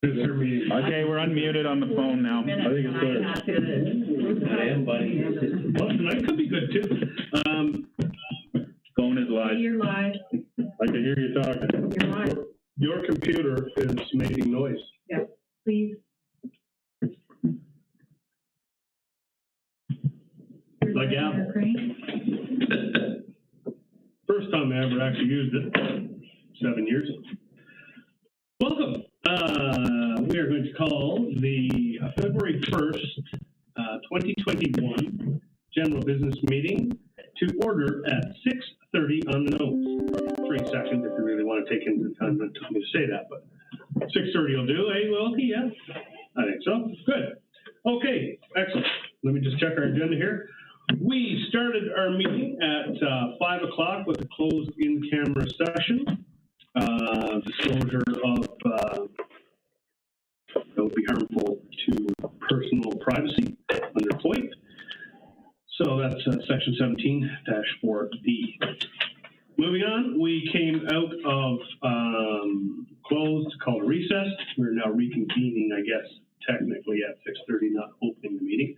Okay, we're unmuted on the phone now. I think it's good. I am, buddy. Well, tonight could be good too. Phone is live. You're live. I can hear you talking. You're live. Your computer is making noise. Yeah, please. Like Apple. First time I ever actually used it, 7 years ago. Welcome. We are going to call the February 1st, 2021 general business meeting to order at 6:30 on the nose. 3 seconds if you really want to take into the time it took me to say that, but 6:30 will do, eh, Wilkie? Yeah, I think so. Good. Okay, excellent. Let me just check our agenda here. We started our meeting at 5 o'clock with a closed in-camera session. Disclosure of that would be harmful to personal privacy under FOIP. So that's section 17-4D. Moving on, we came out of closed, called a recess. We're now reconvening, I guess, technically at 6:30, not opening the meeting.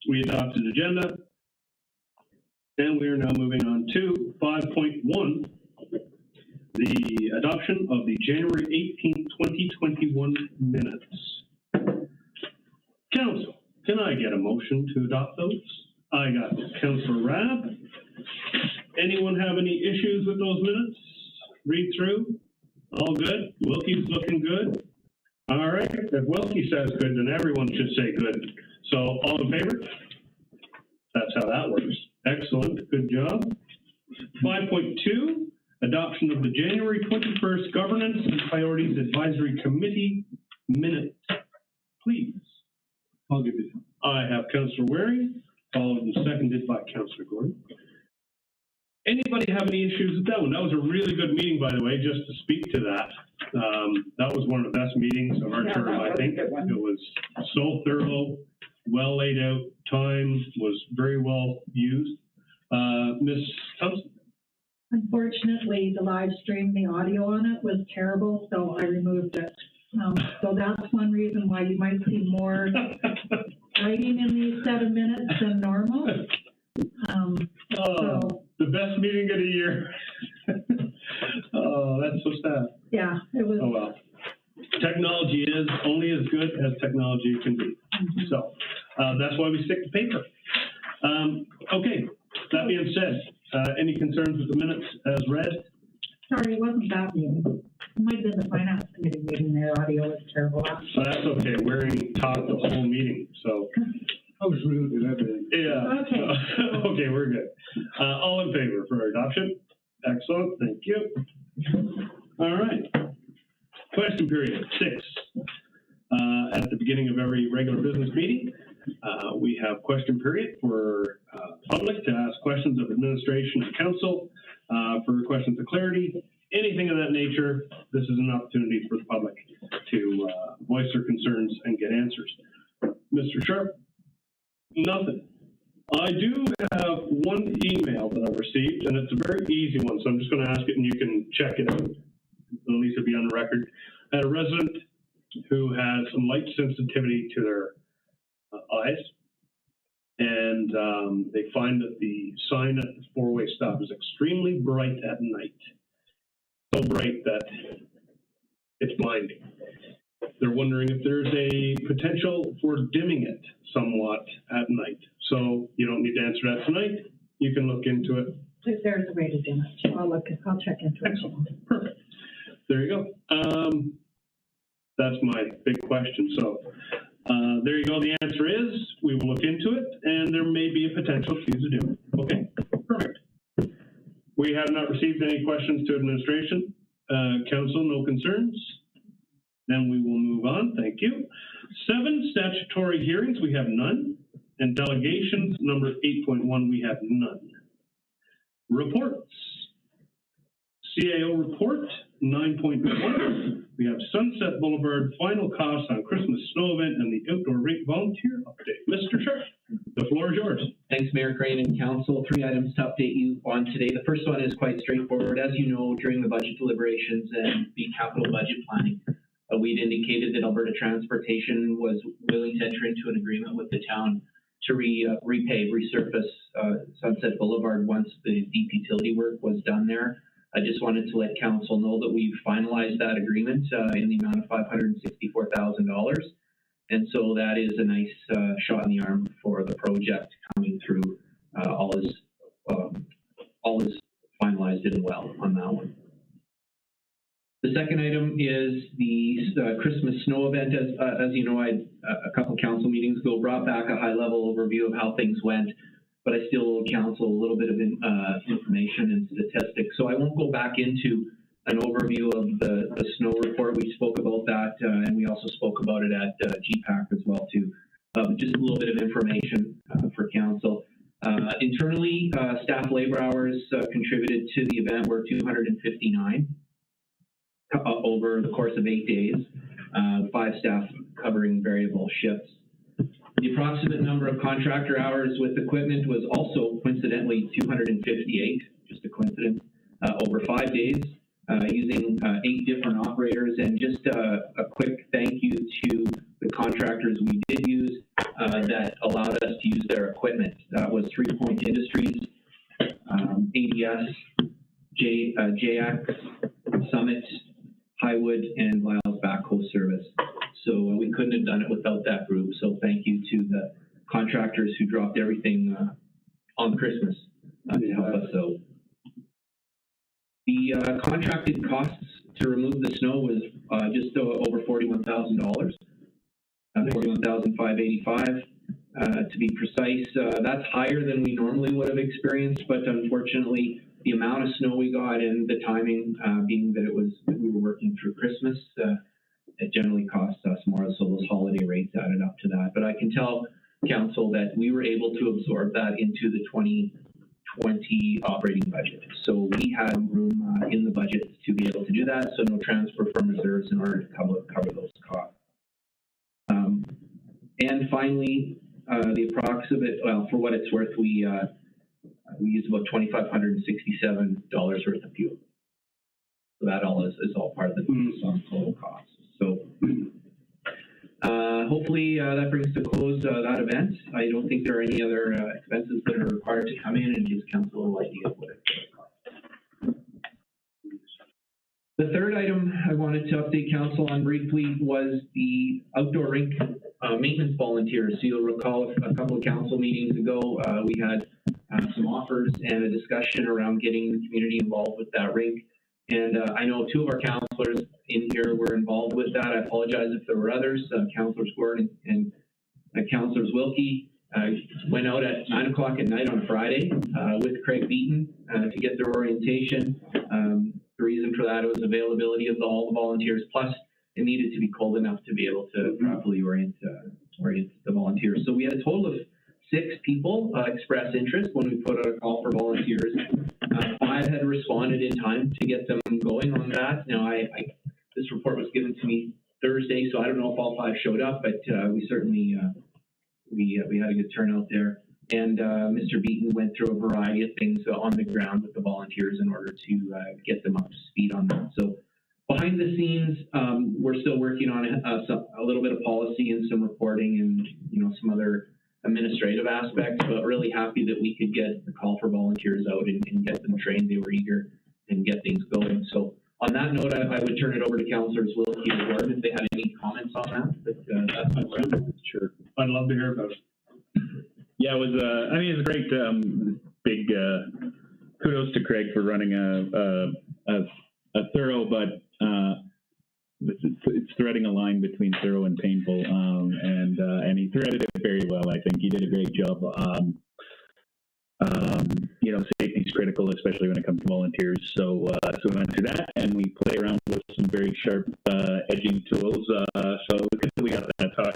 We adopted agenda, and we are now moving on to 5.1, the adoption of the January 18th, 2021 minutes. Council, can I get a motion to adopt those? I got Councillor Rabb. Anyone have any issues with those minutes? Read through? All good? Wilkie's looking good? All right. If Wilkie says good, then everyone should say good. So, all in favor? That's how that works. Excellent. Good job. 5.2, adoption of the January 21st Governance and Priorities Advisory Committee minutes. Please. I'll give you. I have Councillor Waring, followed and seconded by Councillor Gordon. Anybody have any issues with that one? That was a really good meeting, by the way, just to speak to that. That was one of the best meetings of our term, I think. It was so thorough, well laid out, time was very well used. Ms. Thompson? Unfortunately, the live stream, the audio on it was terrible, so I removed it. So that's one reason why you might see more writing in these set of minutes than normal. The best meeting of the year. Oh, that's so sad. Yeah, it was. Oh, well. Technology is only as good as technology can be. Mm-hmm. So that's why we stick to paper. Okay, that being said, any concerns with the minutes as read? Sorry, it wasn't that meeting. It might have been the finance committee meeting. Their audio was terrible. So that's okay. Waring talked the whole meeting, so. I was rude in that meeting. Yeah. Okay. Okay, we're good. All in favor for adoption? Excellent, thank you. All right. Question period 6. At the beginning of every regular business meeting, we have question period for public to ask questions of administration and council for questions of clarity, anything of that nature. This is an opportunity for the public to voice their concerns and get answers. Mr. Sharp? Nothing. I do have one email that I've received, and it's a very easy one, so I'm just going to ask it, and you can check it out. At least it'll be on the record. I had a resident who has some light sensitivity to their eyes, and they find that the sign at the four-way stop is extremely bright at night. So bright that it's blinding. They're wondering if there's a potential for dimming it somewhat at night. So you don't need to answer that tonight. You can look into it. If there's a way to dim it, I'll check into it. Excellent. Perfect. There you go. That's my big question. So there you go. The answer is we will look into it, and there may be a potential to use a dim. Okay, perfect. We have not received any questions to administration. Council, no concerns. Then we will move on. Thank you. 7 statutory hearings, we have none. And delegations, number 8.1, we have none. Reports. CAO report, 9.1. We have Sunset Blvd Final costs on Christmas snow event and the Outdoor Rink volunteer update. Mr. Sharp, the floor is yours. Thanks, Mayor Crane and Council. 3 items to update you on today. The first one is quite straightforward. As you know, during the budget deliberations and the capital budget planning, we'd indicated that Alberta Transportation was willing to enter into an agreement with the town to resurface Sunset Boulevard once the deep utility work was done there. I just wanted to let council know that we've finalized that agreement in the amount of $564,000. And so that is a nice shot in the arm for the project coming through. All is finalized and well on that one. The second item is the Christmas snow event. As you know, a couple council meetings ago brought back a high-level overview of how things went, but I still owe council a little bit of information and statistics. So I won't go back into an overview of the snow report. We spoke about that, and we also spoke about it at GPAC as well too. Just a little bit of information for council. Internally, staff labor hours contributed to the event were 259 over the course of 8 days, 5 staff covering variable shifts. The approximate number of contractor hours with equipment was also coincidentally 258, just a coincidence, over 5 days, using 8 different operators. And just a quick thank you to the contractors we did use that allowed us to use their equipment. That was 3 Point Industries, ADS, JX, Summit, Highwood, and Lyle's Backhoe Service. So we couldn't have done it without that group. So thank you to the contractors who dropped everything on Christmas to help us out. The contracted costs to remove the snow was just over $41,000, $41,585 to be precise. That's higher than we normally would have experienced, but unfortunately, the amount of snow we got and the timing, being that we were working through Christmas, it generally cost us more, so those holiday rates added up to that. But I can tell council that we were able to absorb that into the 2020 operating budget. So we had room in the budget to be able to do that, so no transfer from reserves in order to cover those costs. And finally, the approximate, well, for what it's worth, we used about $2,567 worth of fuel. So that all is all part of the total cost. So hopefully that brings to close that event. I don't think there are any other expenses that are required to come in, and gives council a idea of what it costs. The third item I wanted to update council on briefly was the Outdoor Rink maintenance volunteers. So you'll recall a couple of council meetings ago, we had some offers and a discussion around getting the community involved with that rink. And I know 2 of our councillors in here were involved with that. I apologize if there were others. Councillors Gordon and Councillors Wilkie went out at 9 o'clock at night on a Friday with Craig Beaton to get their orientation. The reason for that was availability of all the volunteers, plus it needed to be cold enough to be able to properly orient the volunteers. So we had a total of 6 people express interest when we put out a call for volunteers. 5 had responded in time to get them going on that. Now, this report was given to me Thursday, so I don't know if all 5 showed up, but we certainly we had a good turnout there. And Mr. Beaton went through a variety of things on the ground with the volunteers in order to get them up to speed on that. So behind the scenes, we're still working on a little bit of policy and some reporting and some other administrative aspects, but really happy that we could get the call for volunteers out and get them trained. They were eager and get things going. So on that note, I would turn it over to Councillors Wilkie and Gordon if they had any comments on that. But that's my question. Sure. I'd love to hear about it. Yeah, it was. I mean, it's great. Big kudos to Craig for running a thorough, but it's threading a line between thorough and painful, and he threaded it very well. I think he did a great job. Safety is critical, especially when it comes to volunteers. So we went through that, and we played around with some very sharp edging tools. So we got that talk.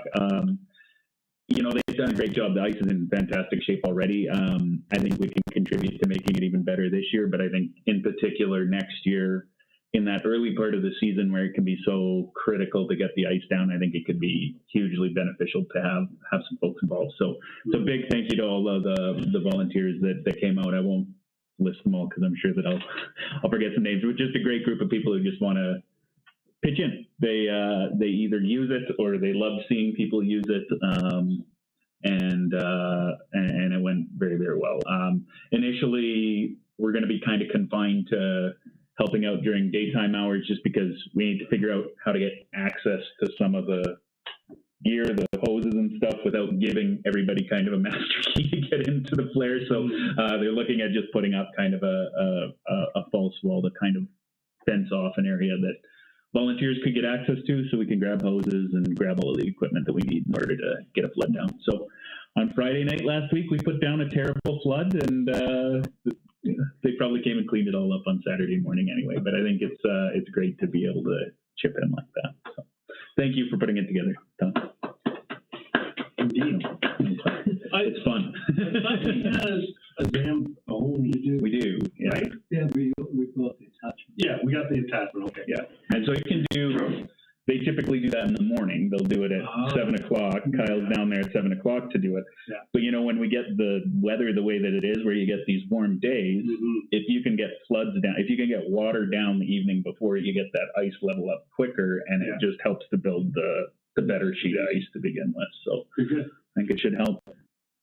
They've done a great job. The ice is in fantastic shape already. I think we can contribute to making it even better this year, but I think in particular next year, in that early part of the season where it can be so critical to get the ice down, I think it could be hugely beneficial to have some folks involved. So big thank you to all of the volunteers that came out. I won't list them all because I'm sure that I'll forget some names. It was just a great group of people who just want to pitch in. They either use it or they love seeing people use it, and it went very, very well. Initially, we're going to be kind of confined to helping out during daytime hours, just because we need to figure out how to get access to some of the gear, the hoses and stuff, without giving everybody kind of a master key to get into the flare. So they're looking at just putting up kind of a false wall to kind of fence off an area that volunteers could get access to, so we can grab hoses and grab all of the equipment that we need in order to get a flood down. So on Friday night last week, we put down a terrible flood, and they probably came and cleaned it all up on Saturday morning anyway. But I think it's great to be able to chip in like that. So thank you for putting it together, Tom. Indeed. It's fun. It has a dam. Oh, we do. Yeah. Right? Yeah, we got the attachment. Yeah, we got the attachment. Okay. Yeah. And so you can do. They typically do that in the morning. They'll do it at 7 o'clock. Kyle's down there at 7 o'clock to do it. Yeah. But when we get the weather the way that it is, where you get these warm days, if you can get floods down, if you can get water down the evening before, you get that ice level up quicker, and it just helps to build the better sheet of ice to begin with. So Good. I think it should help.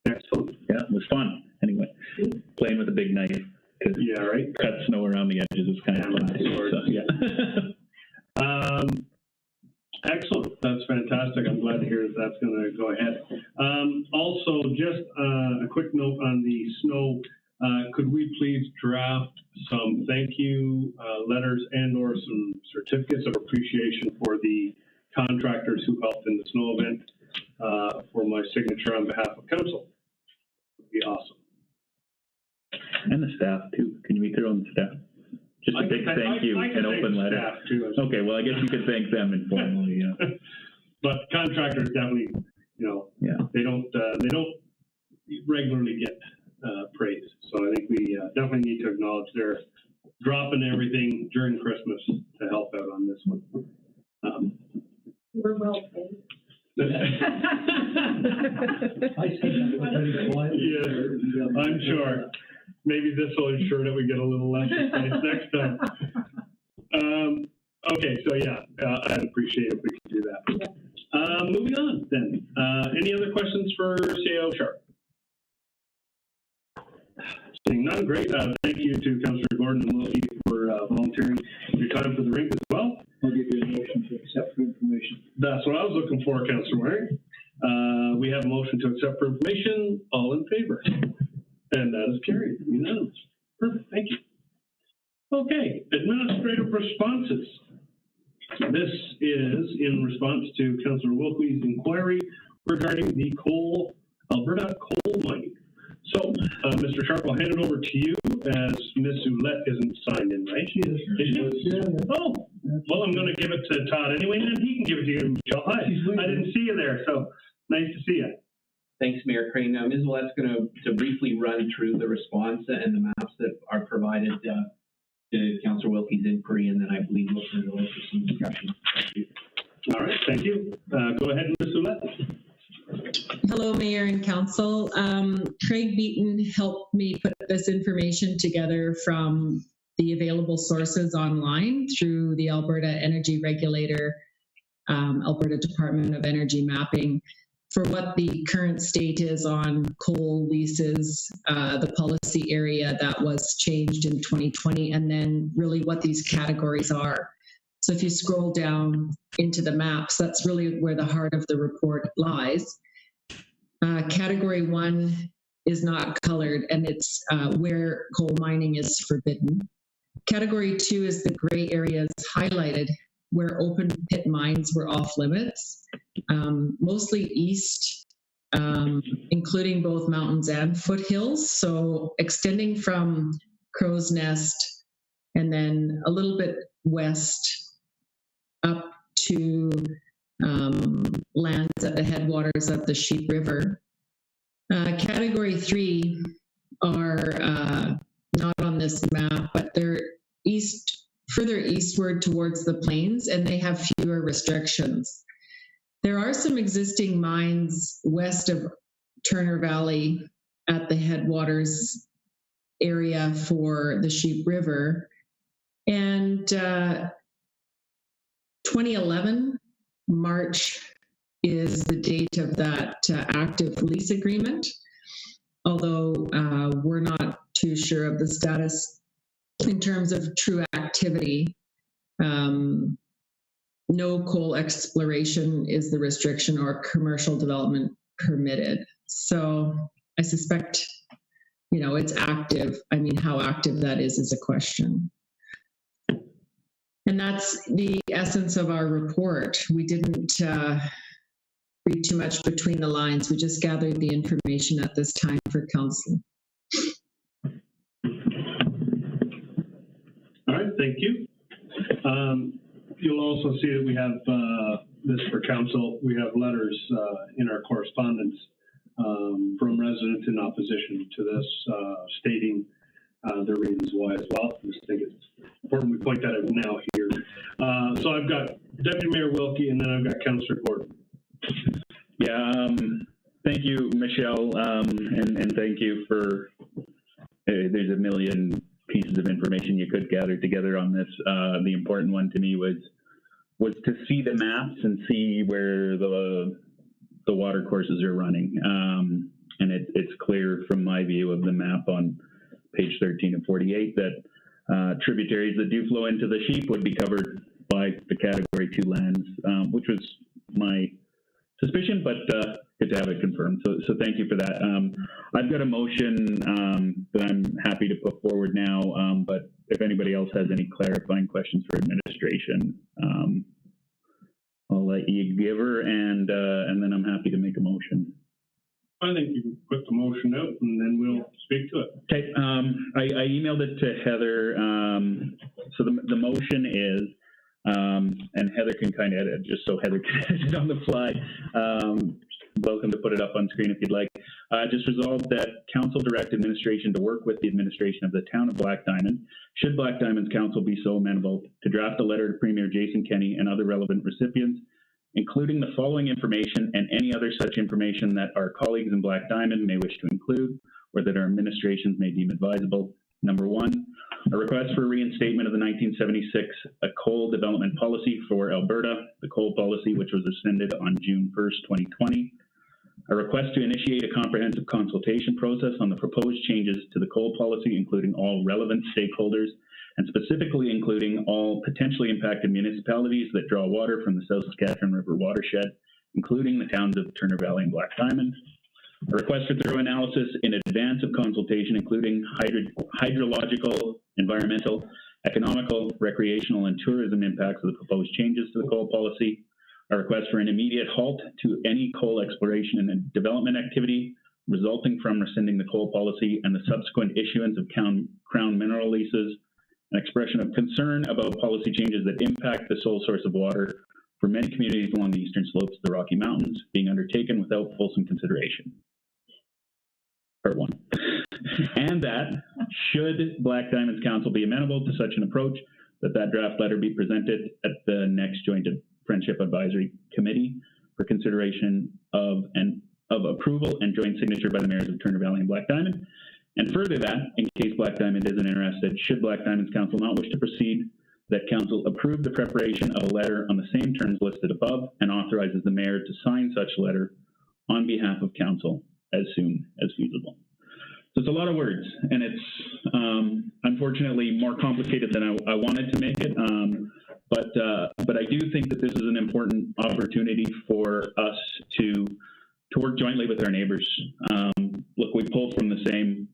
Excellent. Yeah, it was fun. Anyway, playing with a big knife to Right. cut snow around the edges is kind of fun too. So, yeah. Excellent. That's fantastic. I'm glad to hear that that's going to go ahead. Also, just a quick note on the snow. Could we please draft some thank you letters and/or some certificates of appreciation for the contractors who helped in the snow event for my signature on behalf of council? Would be awesome. And the staff too. Can you be through on the staff? Just a big thank you and open letter. Staff too, okay, well, I guess you could thank them informally. Yeah. But contractors definitely, they don't regularly get praise. So I think we definitely need to acknowledge their dropping everything during Christmas to help out on this one. We're well paid. I said that was very quiet. Yeah, I'm sure. Maybe this will ensure that we get a little less space next time. Okay, so I'd appreciate it if we could do that. Moving on then. Any other questions for CAO Sharp? Seeing none, great. Thank you to Councillor Gordon and Wilkie for volunteering your time for the rink as well. I'll give you a motion to accept for information. That's what I was looking for, Councillor Waring. We have a motion to accept for information. All in favor? And that is carried. Unanimous. Perfect. Thank you. Okay, administrative responses. This is in response to Councillor Wilkie's inquiry regarding the Alberta coal mining. So, Mr. Sharp, I'll hand it over to you, as Ms. Ouellette isn't signed in, right? She is. Yeah. Oh, well, I'm going to give it to Todd anyway, and then he can give it to you, Michelle. Hi, I didn't see you there, so nice to see you. Thanks, Mayor Crane. Ms. Ouellette's going to briefly run through the response and the maps that are provided to Councillor Wilkie's inquiry, and then I believe we'll turn it over for some discussion. Thank you. All right, thank you. Go ahead, Ms. Ouellette. Hello, Mayor and Council. Craig Beaton helped me put this information together from the available sources online through the Alberta Energy Regulator, Alberta Department of Energy mapping, for what the current state is on coal leases, the policy area that was changed in 2020, and then really what these categories are. So if you scroll down into the maps, that's really where the heart of the report lies. Category 1 is not colored, and it's where coal mining is forbidden. Category 2 is the gray areas highlighted, where open pit mines were off limits, mostly east, including both mountains and foothills. So extending from Crow's Nest and then a little bit west up to lands at the headwaters of the Sheep River. Category 3 are not on this map, but they're further eastward towards the plains, and they have fewer restrictions. There are some existing mines west of Turner Valley at the headwaters area for the Sheep River, and 2011, March is the date of that active lease agreement, although we're not too sure of the status in terms of true activity. No coal exploration is the restriction or commercial development permitted. So I suspect, it's active. I mean, how active that is a question. And that's the essence of our report. We didn't read too much between the lines. We just gathered the information at this time for council. All right, thank you. You'll also see that we have this for council. We have letters in our correspondence from residents in opposition to this, stating their reasons why as well. I just think it's important we point that out now here. So I've got Deputy Mayor Wilkie, and then I've got Councillor Gordon. Yeah, thank you, Michelle, and thank you for, there's a million pieces of information you could gather together on this. The important one to me was to see the maps and see where the water courses are running. And it's clear from my view of the map on page 13 and 48 that tributaries that do flow into the Sheep would be covered by the Category 2 lands, which was my suspicion, but good to have it confirmed. So thank you for that. I've got a motion that I'm happy to put forward now, but if anybody else has any clarifying questions for administration, I'll let you give her, and then I'm happy to make a motion. I think you can put the motion out, and then we'll speak to it. Okay. I emailed it to Heather. So the motion is, and Heather can kind of edit, just so Heather can edit it on the fly. Welcome to put it up on screen if you'd like. Just resolved that council direct administration to work with the administration of the town of Black Diamond, should Black Diamond's council be so amenable, to draft a letter to Premier Jason Kenney and other relevant recipients, including the following information and any other such information that our colleagues in Black Diamond may wish to include, or that our administrations may deem advisable. Number one, a request for reinstatement of the 1976 coal development policy for Alberta, the coal policy which was rescinded on June 1st, 2020. A request to initiate a comprehensive consultation process on the proposed changes to the coal policy, including all relevant stakeholders, and specifically including all potentially impacted municipalities that draw water from the South Saskatchewan River watershed, including the towns of Turner Valley and Black Diamond. A request for thorough analysis in advance of consultation, including hydrological, environmental, economical, recreational, and tourism impacts of the proposed changes to the coal policy. A request for an immediate halt to any coal exploration and development activity resulting from rescinding the coal policy and the subsequent issuance of crown mineral leases. An expression of concern about policy changes that impact the sole source of water for many communities along the eastern slopes of the Rocky Mountains being undertaken without fulsome consideration. Part one. And that, should Black Diamond's council be amenable to such an approach, that draft letter be presented at the next Joint Friendship Advisory Committee for consideration of approval and joint signature by the mayors of Turner Valley and Black Diamond. And further that, in case Black Diamond isn't interested, should Black Diamond's council not wish to proceed, that council approve the preparation of a letter on the same terms listed above and authorizes the mayor to sign such letter on behalf of council as soon as feasible. So it's a lot of words, and it's unfortunately more complicated than I wanted to make it. But I do think that this is an important opportunity for us to work jointly with our neighbors. Look, we pull from the same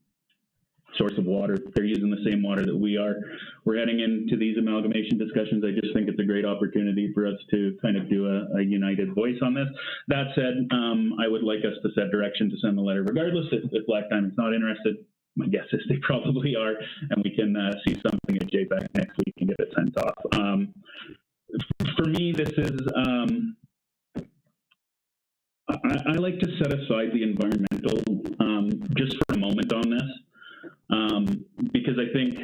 source of water. They're using the same water that we are. We're heading into these amalgamation discussions. I just think it's a great opportunity for us to kind of do a united voice on this. That said, I would like us to set direction to send the letter regardless. If Black Diamond's not interested, my guess is they probably are, and we can see something at JPAC next week and get it sent off. For me, this is, I like to set aside the environmental just for a moment on this, because I think,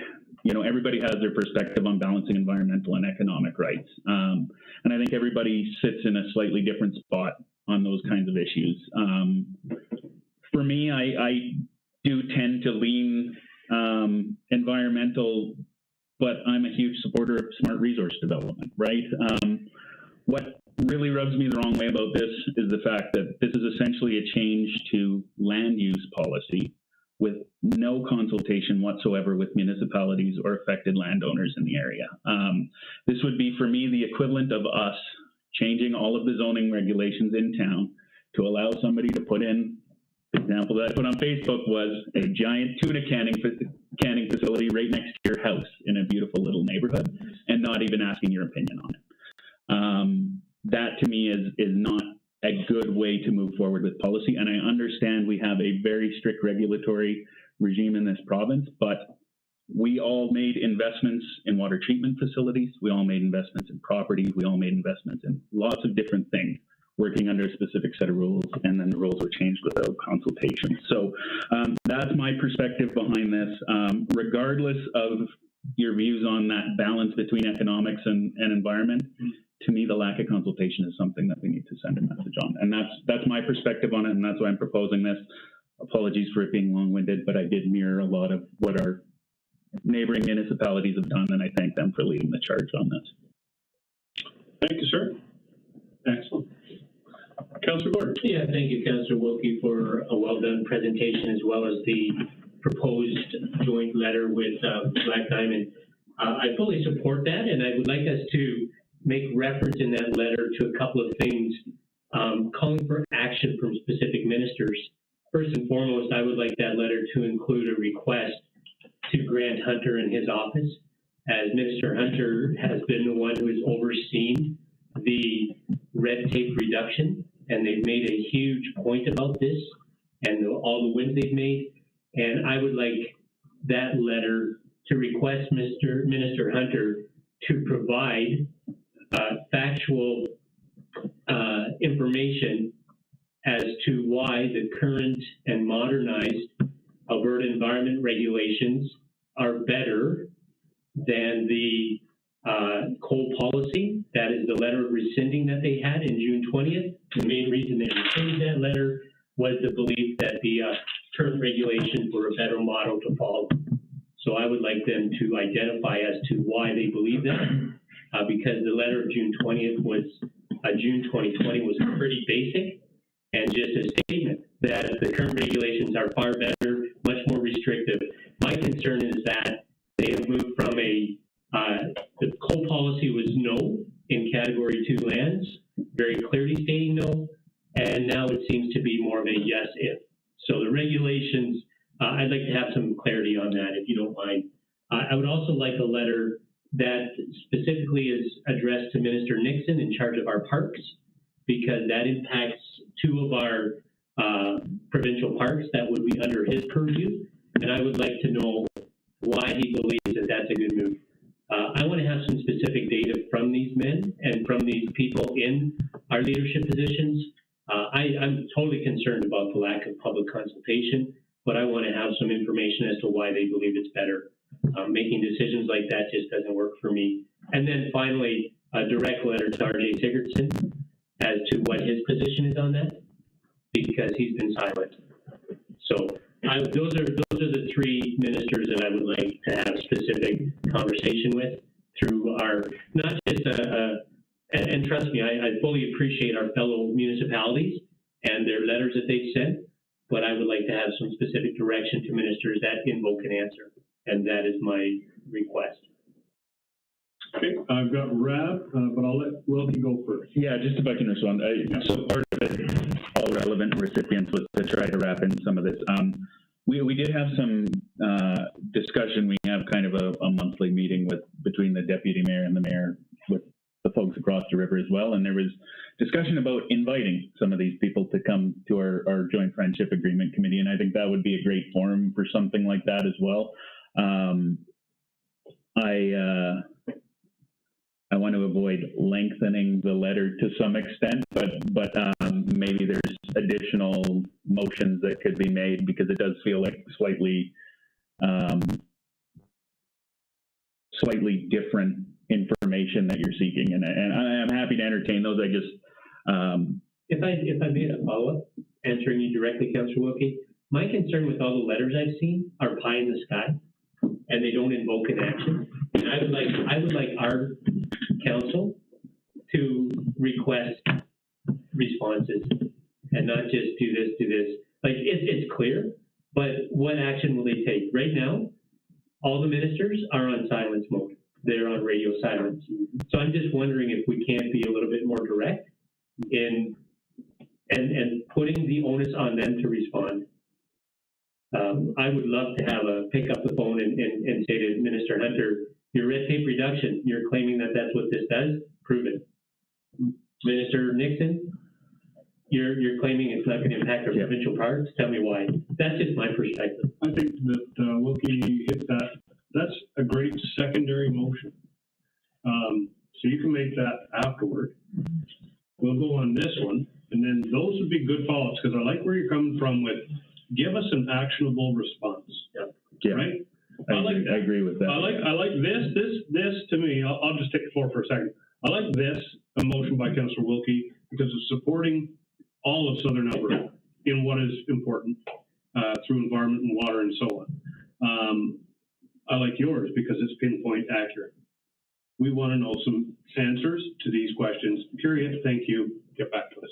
everybody has their perspective on balancing environmental and economic rights. And I think everybody sits in a slightly different spot on those kinds of issues. For me, I do tend to lean environmental but I'm a huge supporter of smart resource development, right? What really rubs me the wrong way about this is the fact that this is essentially a change to land use policy with no consultation whatsoever with municipalities or affected landowners in the area. This would be, for me, the equivalent of us changing all of the zoning regulations in town to allow somebody to put in, the example that I put on Facebook was a giant tuna canning facility right next to your house in a beautiful little neighborhood, and not even asking your opinion on it. That to me is not a good way to move forward with policy. And I understand we have a very strict regulatory regime in this province, but we all made investments in water treatment facilities. We all made investments in property. We all made investments in lots of different things, working under a specific set of rules, and then the rules were changed without consultation. So that's my perspective behind this. Regardless of your views on that balance between economics and environment, to me, the lack of consultation is something that we need to send a message on. And that's my perspective on it, and that's why I'm proposing this. Apologies for it being long-winded, but I did mirror a lot of what our neighboring municipalities have done, and I thank them for leading the charge on this. Thank you, sir. Excellent. Councillor Gordon. Yeah, thank you, Councillor Wilkie, for a well-done presentation, as well as the proposed joint letter with Black Diamond. I fully support that, and I would like us to make reference in that letter to a couple of things, calling for action from specific ministers. First and foremost, I would like that letter to include a request to Grant Hunter and his office, as Minister Hunter has been the one who has overseen the red tape reduction, and they've made a huge point about this and all the wins they've made. And I would like that letter to request Minister Hunter to provide factual information as to why the current and modernized Alberta environment regulations are better than the coal policy. That is the letter of rescinding that they had in June 20th. The main reason they rescinded that letter was the belief that the current regulations were a better model to follow. So I would like them to identify as to why they believe that, because the letter of June 20th was, June 2020 was pretty basic and just a statement that the current regulations are far better, much more restrictive. My concern is that they have moved from the coal policy was no in category 2 lands, very clearly stating no, and now it seems to be more of a yes if. So the regulations, I'd like to have some clarity on that, if you don't mind. I would also like a letter that specifically is addressed to Minister Nixon in charge of our parks, because that impacts 2 of our provincial parks that would be under his purview, and I would like to know why he believes that that's a good move. I want to have some specific data from these men and from these people in our leadership positions. I'm totally concerned about the lack of public consultation, but I want to have some information as to why they believe it's better. Making decisions like that just doesn't work for me. And then finally, a direct letter to R.J. Sigurdsson as to what his position is on that, because he's been silent. So those are the 3 ministers that I would like to have specific conversation with through our, not just and trust me, I fully appreciate our fellow municipalities and their letters that they've sent, but I would like to have some specific direction to ministers that invoke an answer, and that is my request. Okay, I've got Rab, but I'll let Wilkie go first. Yeah, just if I can respond. So part of it, all relevant recipients, was to try to wrap in some of this. We did have some discussion. We have kind of a monthly meeting between the deputy mayor and the mayor with the folks across the river as well. And there was discussion about inviting some of these people to come to our joint friendship agreement committee. And I think that would be a great forum for something like that as well. I want to avoid lengthening the letter to some extent, but maybe there's additional motions that could be made, because it does feel like slightly different information that you're seeking, and I'm happy to entertain those. I just if I made a follow-up answering you directly, Councillor Wilkie, my concern with all the letters I've seen are pie in the sky, and they don't invoke an action. And I would like our council to request responses and not just do this. Like, it's clear, but what action will they take? Right now, all the ministers are on silence mode. They're on radio silence. So I'm just wondering if we can't be a little bit more direct in and putting the onus on them to respond. I would love to have pick up the phone and say to Minister Hunter, your red tape reduction, you're claiming that that's what this does? Prove it. Minister Nixon, you're claiming it's not going to impact our provincial parks? Tell me why. That's just my perspective. I think that Wilkie hit that. That's a great secondary motion. So you can make that afterward. We'll go on this one, and then those would be good follow-ups, because I like where you're coming from with give us an actionable response. Yeah. Right? I agree with that. I like this to me, I'll just take the floor for a second. I like this, a motion by Councillor Wilkie, because it's supporting all of Southern Alberta in what is important through environment and water and so on. I like yours because it's pinpoint accurate. We want to know some answers to these questions, period. Thank you. Get back to us.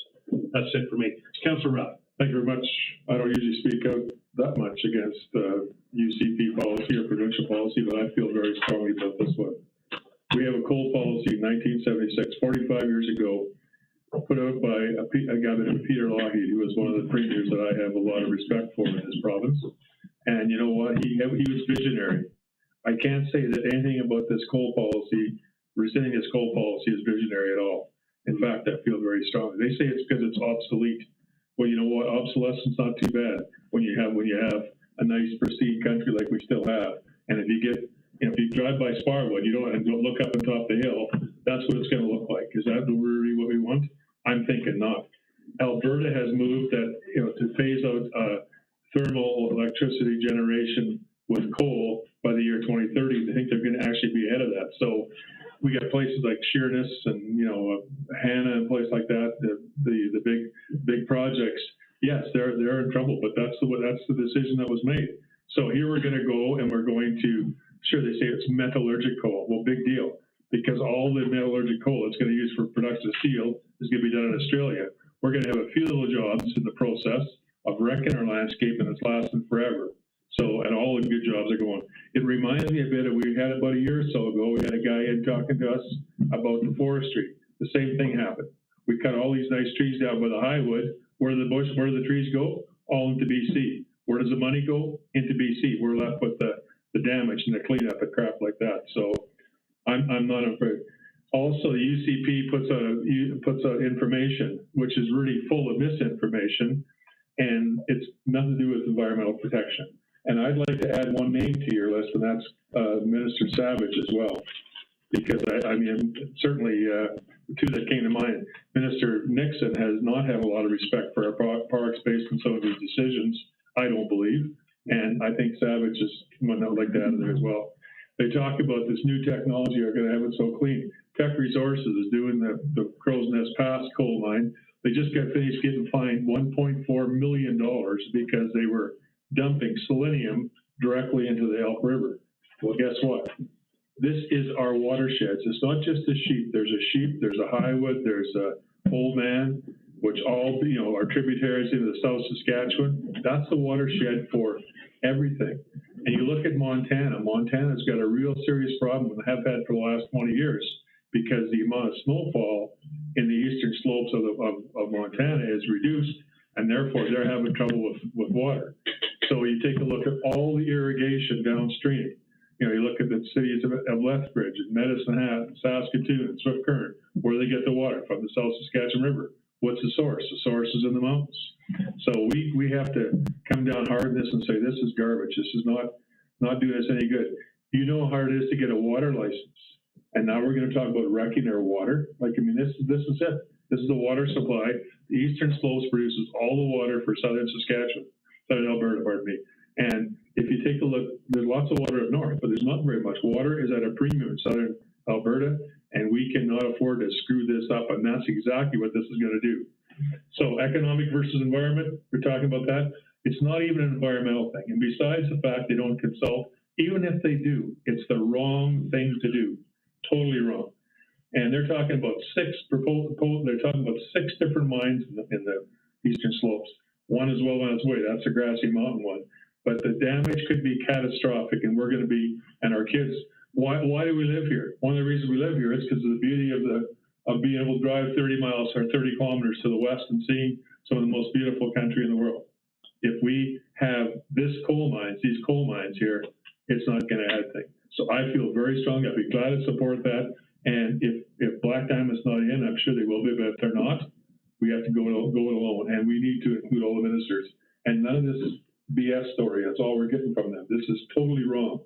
That's it for me. Councillor Rupp. Thank you very much. I don't usually speak out that much against UCP policy or provincial policy, but I feel very strongly about this one. We have a coal policy in 1976, 45 years ago, put out by a guy named Peter Lougheed, who was one of the premiers that I have a lot of respect for in this province. And you know what? He was visionary. I can't say that anything about this coal policy, rescinding this coal policy, is visionary at all. In fact, I feel very strongly. They say it's because it's obsolete. Well, you know what? Obsolescence not too bad when you have a nice pristine country like we still have. And if you drive by Sparwood, you don't look up on top of the hill. That's what it's going to look like. Is that really what we want? I'm thinking not. Alberta has moved to phase out thermal electricity generation with coal by the year 2030. I think they're going to actually be ahead of that. So we got places like Sheerness and Hannah and places like that. The big projects. Yes, they're in trouble, but that's the decision that was made. So here we're going to go and we're going to. Sure, they say it's metallurgic coal. Well, big deal, because all the metallurgic coal it's going to use for production of steel is going to be done in Australia. We're going to have a few little jobs in the process of wrecking our landscape, and it's lasting forever. So, and all the good jobs are going. It reminds me a bit of, we had about a year or so ago, we had a guy in talking to us about the forestry. The same thing happened. We cut all these nice trees down by the highwood. Where the trees go? All into BC. Where does the money go? Into BC. We're left with the damage and the cleanup and crap like that. So I'm not afraid. Also, the UCP puts out information which is really full of misinformation, and it's nothing to do with environmental protection. And I'd like to add one name to your list, and that's Minister Savage as well, because I mean certainly the two that came to mind. Minister Nixon has not had a lot of respect for our parks based on some of his decisions. I don't believe. And I think Savage is one that would like to add there as well. They talk about this new technology are going to have it so clean. Tech Resources is doing the Crow's Nest Pass coal mine. They just got finished getting fined $1.4 million because they were dumping selenium directly into the Elk River. Well, guess what? This is our watersheds. It's not just a sheep. There's a sheep, there's a highwood, there's a Old Man, which all are tributaries into the South Saskatchewan. That's the watershed for everything. And you look at Montana. Montana's got a real serious problem, and have had for the last 20 years, because the amount of snowfall in the eastern slopes of Montana is reduced, and therefore they're having trouble with water. So you take a look at all the irrigation downstream. You look at the cities of Lethbridge and Medicine Hat, and Saskatoon, and Swift Current, where they get the water from, the South Saskatchewan River. What's the source? The source is in the mountains. So we have to come down hard on this and say, this is garbage. This is not doing us any good. You know how hard it is to get a water license. And now we're going to talk about wrecking our water. This is it. This is the water supply. The Eastern Slopes produces all the water for Southern Alberta, pardon me. And if you take a look, there's lots of water up north, but there's not very much. Water is at a premium in Southern Alberta, and we cannot afford to screw this up, and that's exactly what this is going to do. So economic versus environment, we're talking about that. It's not even an environmental thing. And besides the fact they don't consult Even if they do, it's the wrong thing to do, totally wrong. And they're talking about they're talking about 6 different mines in the eastern slopes. One is well on its way, that's the Grassy Mountain one. But the damage could be catastrophic, and we're gonna be, and our kids, why do we live here? One of the reasons we live here is because of the beauty of being able to drive 30 miles or 30 kilometers to the west and seeing some of the most beautiful country in the world. If we have these coal mines here, it's not going to add things. So I feel very strong. I'd be glad to support that. And if Black Diamond's not in, I'm sure they will be, but if they're not, we have to go it alone. And we need to include all the ministers. And none of this is BS story. That's all we're getting from them. This is totally wrong.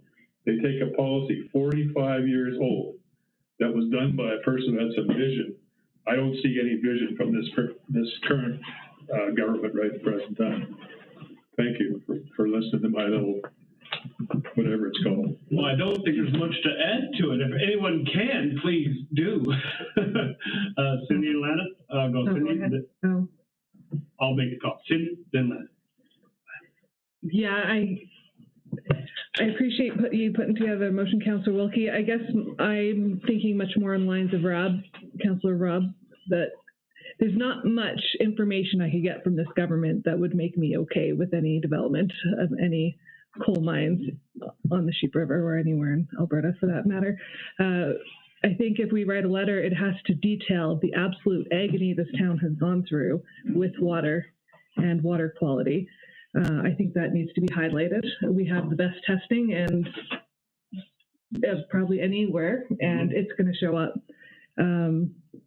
They take a policy 45 years old that was done by a person who had some vision. I don't see any vision from this current government right at the present time. Thank you for listening to my little, whatever it's called. Well, I don't think there's much to add to it. If anyone can, please do. Cindy and Lana, go Cindy. Oh. I'll make the call. Cindy, then Lana. Yeah, I appreciate you putting together a motion, Councillor Wilkie. I guess I'm thinking much more on the lines of Councillor Rob, that there's not much information I could get from this government that would make me okay with any development of any coal mines on the Sheep River or anywhere in Alberta for that matter. I think if we write a letter, it has to detail the absolute agony this town has gone through with water and water quality. I think that needs to be highlighted. We have the best testing and probably anywhere, and it's going to show up.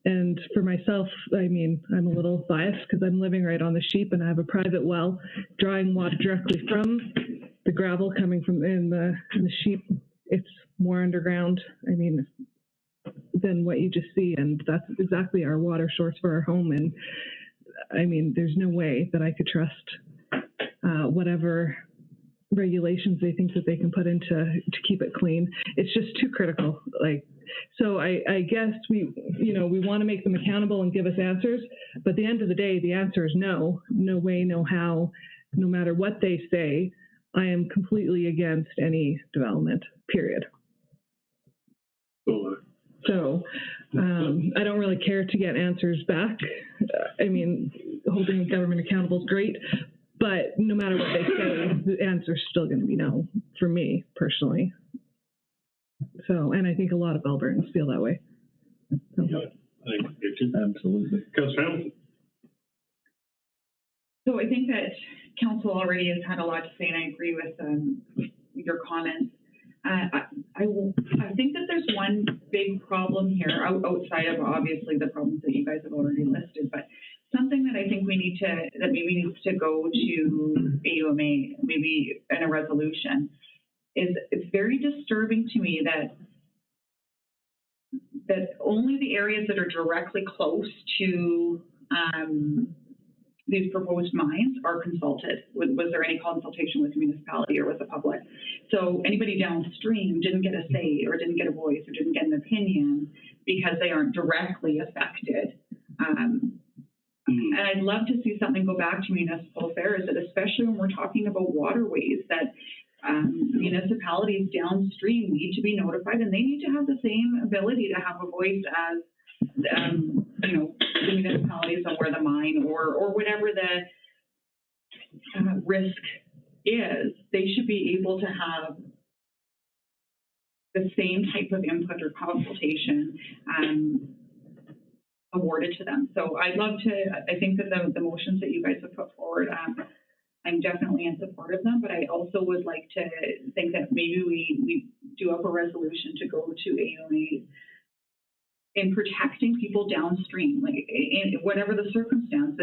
And for myself, I mean, I'm a little biased because I'm living right on the Sheep and I have a private well drawing water directly from the gravel coming from in the Sheep. It's more underground, I mean, than what you just see. And that's exactly our water source for our home. And I mean, there's no way that I could trust whatever regulations they think that they can put in to keep it clean. It's just too critical. Like, so I guess we want to make them accountable and give us answers, but at the end of the day, the answer is no way, no how, no matter what they say. I am completely against any development, period. So I don't really care to get answers back. I mean, holding the government accountable is great, but no matter what they say, the answer is still going to be no for me personally. So, and I think a lot of Albertans feel that way. So. Yeah, I think they do. Absolutely. Councillor Hamilton. So I think that council already has had a lot to say, and I agree with your comments. I think that there's one big problem here outside of obviously the problems that you guys have already listed, but something that I think that maybe needs to go to AUMA, maybe in a resolution, is it's very disturbing to me that only the areas that are directly close to these proposed mines are consulted. Was there any consultation with the municipality or with the public? So anybody downstream didn't get a say or didn't get a voice or didn't get an opinion because they aren't directly affected. And I'd love to see something go back to municipal affairs, that especially when we're talking about waterways, that municipalities downstream need to be notified, and they need to have the same ability to have a voice as the municipalities on where the mine or whatever the risk is. They should be able to have the same type of input or consultation awarded to them. So I'd love to, I think that the motions that you guys have put forward, I'm definitely in support of them, but I also would like to think that maybe we do up a resolution to go to AOMA in protecting people downstream, like in whatever the circumstance.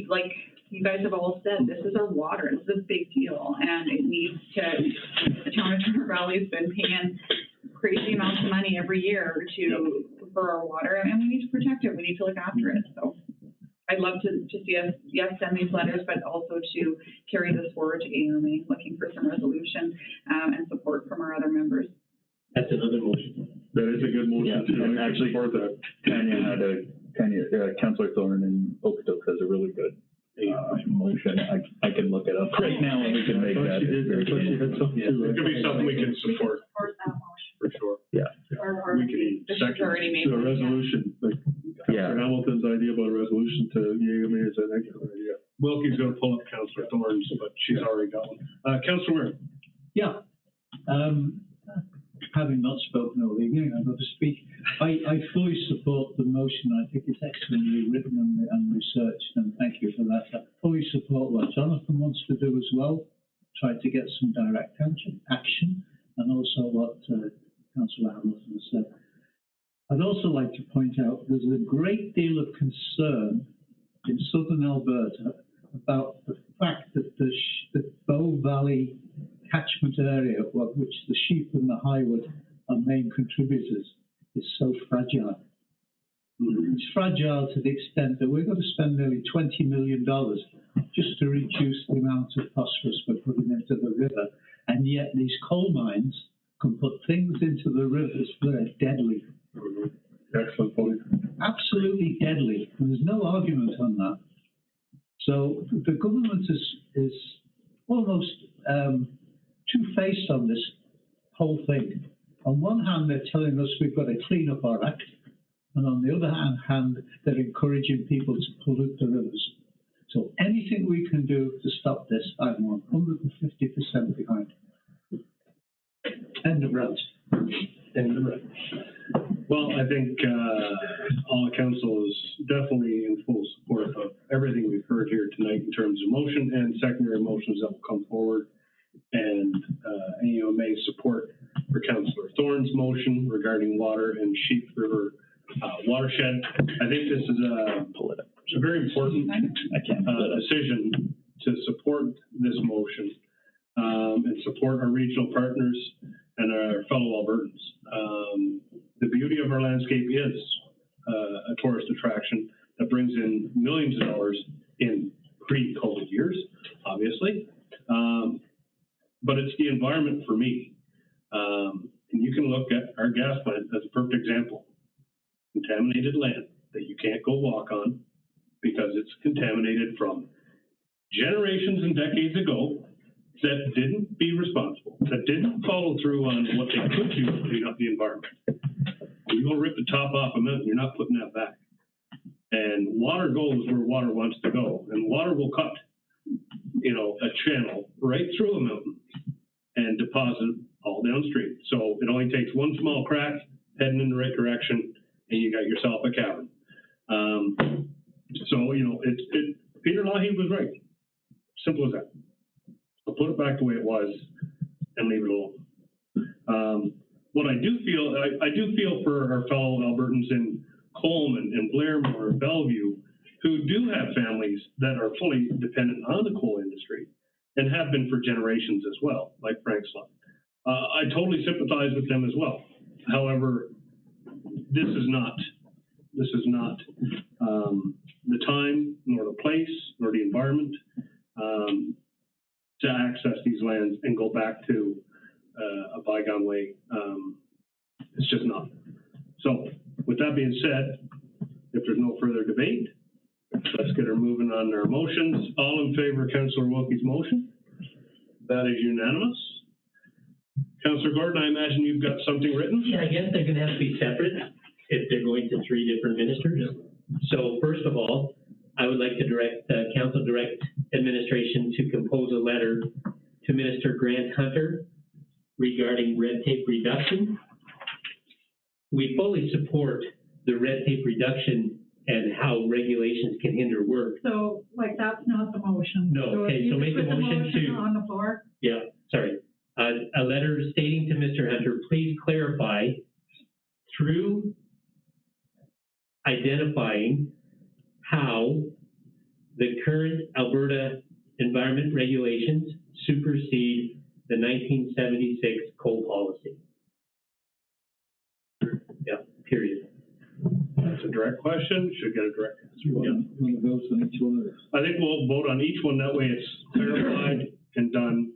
Like you guys have all said, this is our water. This is a big deal, and it needs to. The town of Turner Valley has been paying crazy amounts of money every year for our water, and we need to protect it. We need to look after it. So I'd love to see us, send these letters, but also to carry this forward to AOMA, looking for some resolution and support from our other members. That's another motion. That is a good motion too. And I actually, support that. Councillor Thorne in Okotoks has a really good motion. I can look it up right now and we can make that. I thought she had something too. It could be something we can support, Support that motion. for sure. Or We could this is already made. To a resolution, like Yeah. Councilor Hamilton's idea about a resolution to yea or nay is an excellent idea. Wilkie's gonna pull up Councillor Thorne's, but she's already got one. Councillor Ware. Yeah. Having not spoken all evening, I'm going to speak. I fully support the motion. I think it's excellently written and researched, and thank you for that. I fully support what Jonathan wants to do as well, try to get some direct action, and also what Councillor Hamilton has said. I'd also like to point out there's a great deal of concern in southern Alberta about the fact that the Bow Valley catchment area, of which the sheep and the highwood are main contributors, is so fragile. It's fragile to the extent that we're going to spend nearly $20 million just to reduce the amount of phosphorus we're putting into the river, and yet these coal mines can put things into the rivers that are deadly. Excellent point. Absolutely deadly. And there's no argument on that. So the government is almost two-faced on this whole thing. On one hand, they're telling us we've got to clean up our act, and on the other hand, they're encouraging people to pollute the rivers. So anything we can do to stop this, I'm 150% behind. End of rant. End of rant. Well, I think all the council is definitely in full support of everything we've heard here tonight in terms of motion and secondary motions that will come forward. And AUMA support for Councillor Thorne's motion regarding water and Sheep River watershed. I think this is a very important decision to support this motion and support our regional partners and our fellow Albertans. The beauty of our landscape is a tourist attraction that brings in millions of dollars in pre-COVID years, obviously. But it's the environment for me. And you can look at our gas plant as a perfect example. Contaminated land that you can't go walk on because it's contaminated from generations and decades ago that didn't be responsible, that didn't follow through on what they could do to clean up the environment. You go rip the top off a mountain, you're not putting that back. And water goes where water wants to go, and water will cut, a channel right through a mountain and deposit all downstream. So it only takes one small crack heading in the right direction, and you got yourself a cavern. Peter Leahy was right. Simple as that. So put it back the way it was and leave it alone. What I do feel for our fellow Albertans in Coleman and Blairmore and Bellevue who do have families that are fully dependent on the coal industry and have been for generations as well, like Frank's life. I totally sympathize with them as well. However, this is not the time, nor the place, nor the environment to access these lands and go back to a bygone way. It's just not. So, with that being said, if there's no further debate, let's get her moving on our motions. All in favor of Councillor Wilkie's motion? That is unanimous. Councillor Gordon, I imagine you've got something written? Yeah, I guess they're going to have to be separate if they're going to 3 different ministers. So first of all, I would like to direct council direct administration to compose a letter to Minister Grant Hunter regarding red tape reduction. We fully support the red tape reduction and how regulations can hinder work. So, that's not the motion. No, okay, so make a motion to... on the floor. Yeah, sorry. A letter stating to Mr. Hunter, please clarify through identifying how the current Alberta environment regulations supersede the 1976 coal policy. Yeah, period. That's a direct question. Should get a direct answer. One of those on each one of those. I think we'll vote on each one. That way it's clarified and done.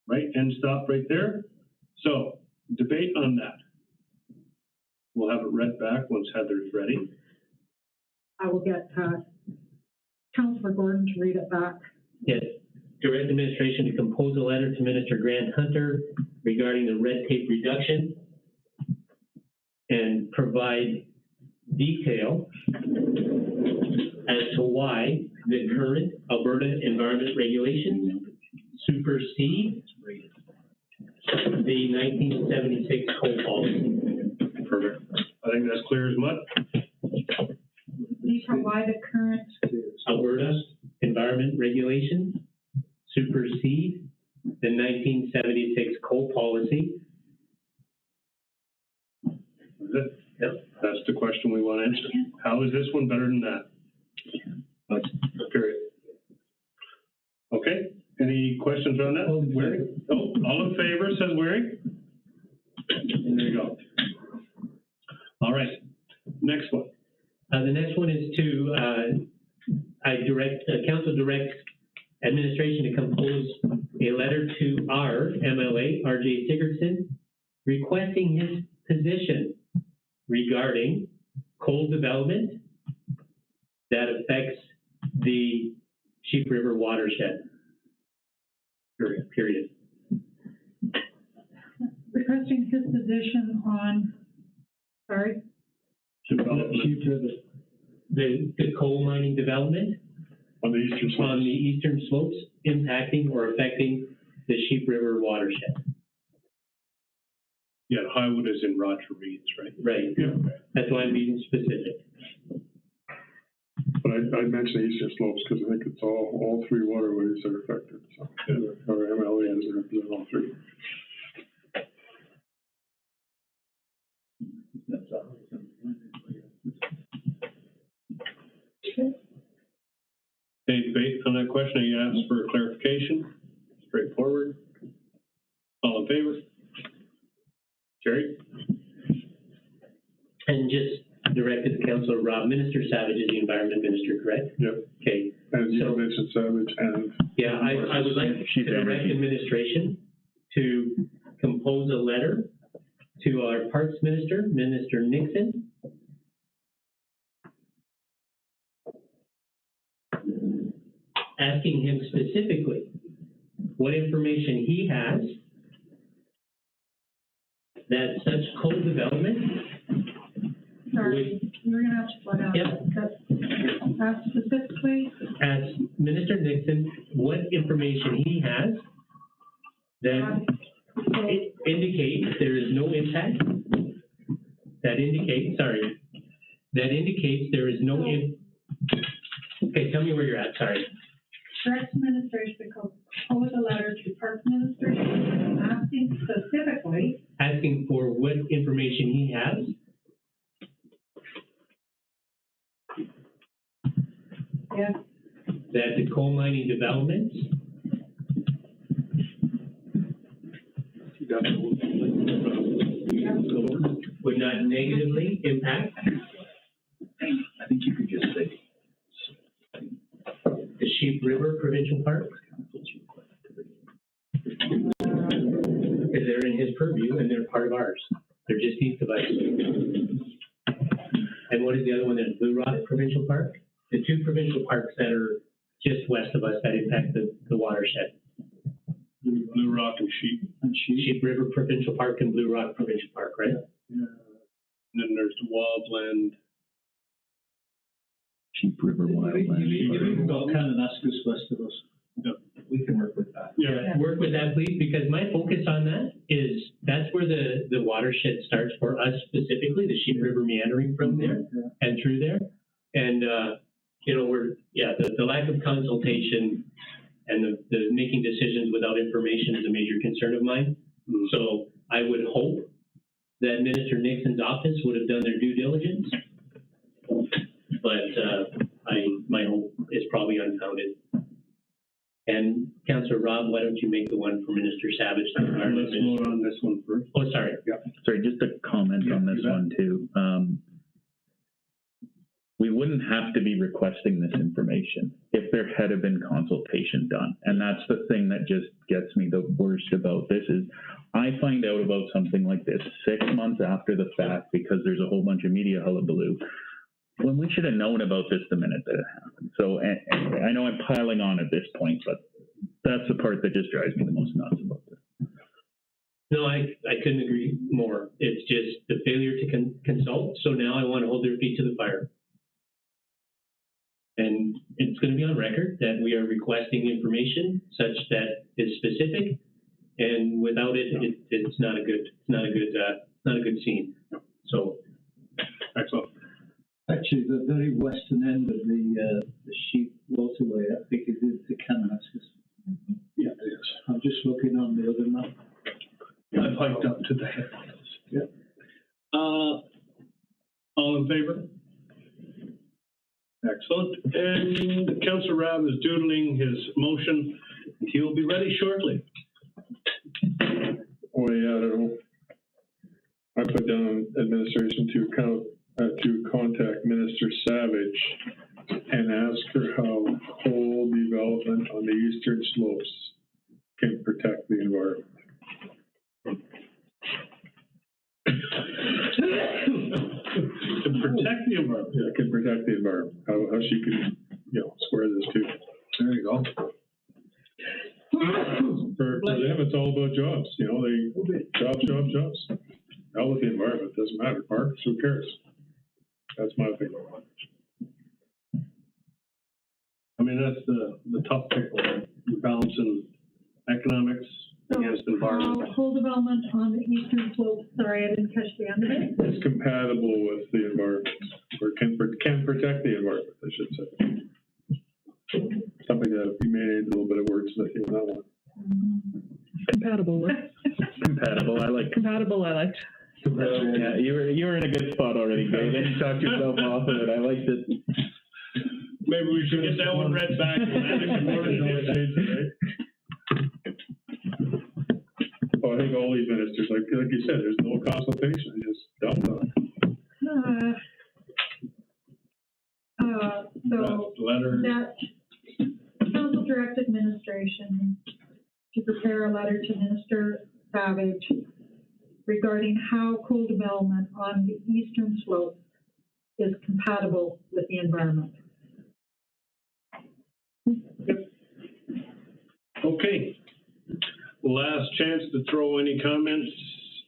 Right? End stop right there. So, debate on that. We'll have it read back once Heather's ready. I will get Councillor Gordon to read it back. Yes. Direct administration to compose a letter to Minister Grant Hunter regarding the red tape reduction and provide detail as to why the current Alberta environment regulations supersede the 1976 coal policy. Perfect. I think that's clear as mud. These are why the current, Alberta environment regulations supersede the 1976 coal policy. That's it. Yep. That's the question we want to answer. How is this one better than that? That's period. Okay. Any questions on that? Waring? Oh, all in favor, says Waring. There you go. All right. Next one. The next one is to, council directs administration to compose a letter to our MLA, RJ Sigurdson, requesting his position regarding coal development that affects the Sheep River watershed. Period. requesting his position on, sorry? The coal mining development On the eastern slopes. on the eastern slopes impacting or affecting the Sheep River watershed. Yeah, Highwood is in Roger Reed's, right? Right. Yeah. That's why I'm being specific. But I mentioned the eastern slopes because I think it's all three waterways are affected, so, our MLA is representing all three. Any debate on that question? You asked for clarification? Straightforward. All in favor? Carried. And just directed to Councilor Rob, Minister Savage is the Environment Minister, correct? Yep. Okay. And you So- mentioned Savage and. Yeah, I would like to direct administration to compose a letter to our Parks Minister, Minister Nixon, asking him specifically what information he has that such coal development Sorry, you're gonna have to slow down. Yep. That's specifically, as Minister Nixon, what information he has that indicates there is no impact, that indicates there is no okay, tell me where you're at, sorry. direct administration to compose a letter to Parks Minister asking specifically, Asking for what information he has yes, that the coal mining developments would not negatively impact I think you could just say. the Sheep River Provincial Park, because they're in his purview and they're part of ours. They're just east of us. And what is the other one? There's Blue Rock Provincial Park? The two provincial parks that are just west of us that impact the watershed. Blue Rock and Sheep. Sheep River Provincial Park and Blue Rock Provincial Park, right? And then there's the wildland. Sheep River Wildland. You've got Kananaskis west of us. We can work with that. Yeah, work with that, please, because my focus on that is, that's where the watershed starts for us specifically, the Sheep River meandering from there and through there. And, you know, the lack of consultation and the making decisions without information is a major concern of mine. So I would hope that Minister Nixon's office would have done their due diligence. But my hope is probably unfounded. And Councillor Rob, why don't you make the one for Minister Savage? Let's vote on this one first. Oh, sorry. Sorry, just a comment on this one too. We wouldn't have to be requesting this information if there had been consultation done. And that's the thing that just gets me the worst about this is I find out about something like this 6 months after the fact because there's a whole bunch of media hullabaloo. when we should have known about this the minute that it happened. So, and I know I'm piling on at this point, but that's the part that just drives me the most nuts about this. No, I couldn't agree more. It's just the failure to consult. So now I want to hold their feet to the fire. And it's going to be on record that we are requesting information such that is specific, and without it, it's not a good scene. So, Excellent. Actually, the very western end of the sheep waterway, I think it is the Kananaskis. Yeah, it is. I'm just looking on the other map. I've hiked up to the headwaters. Yeah. All in favor? Excellent. And Councillor Rabb is doodling his motion. He'll be ready shortly. Oh, yeah, I don't know. I put down administration to contact Minister Savage and ask her how coal development on the eastern slopes can protect the environment. To protect the environment. Yeah, can protect the environment. How she can, square this too. There you go. For them, it's all about jobs. They jobs. Out with the environment, doesn't matter. Mark, who cares? That's my opinion. I mean, that's the tough pickle, right? You're balancing economics against environment. Coal development on the eastern slope, sorry, I didn't catch the end of it. It's compatible with the environment, or can protect the environment, I should say. Something that you may need a little bit of wordsmithing on that one. Compatible with. Compatible, I like. Compatible, I liked. Yeah, you were in a good spot already, Dave. Then you talked yourself off of it. I liked it. Maybe we should get that one read back. Oh, I think all these ministers, like you said, there's no consultation. They just dumped on it. So Letter. that council direct administration to prepare a letter to Minister Savage regarding how coal development on the eastern slope is compatible with the environment. Okay. Last chance to throw any comments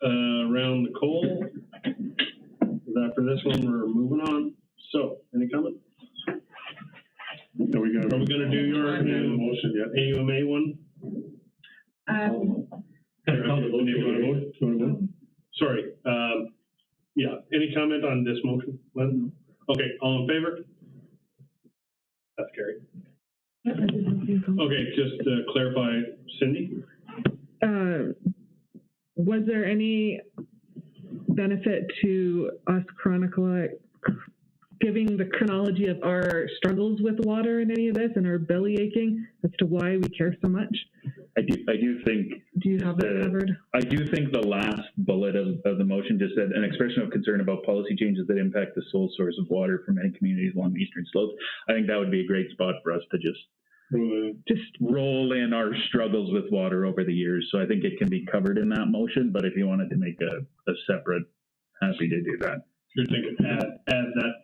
around the coal. After this one, we're moving on. So, any comments? Are we gonna do your motion yet? AUMA one? Sorry. Yeah. Any comment on this motion, Len? Okay. All in favor? That's carried. Okay. Just to clarify, Cindy. Was there any benefit to us giving the chronology of our struggles with water in any of this and our belly aching as to why we care so much? I do think. Do you have that covered? I do think the last bullet of the motion just said an expression of concern about policy changes that impact the sole source of water for many communities along the eastern slopes. I think that would be a great spot for us to just roll in our struggles with water over the years. So I think it can be covered in that motion, but if you wanted to make a separate, happy to do that. You're thinking add that.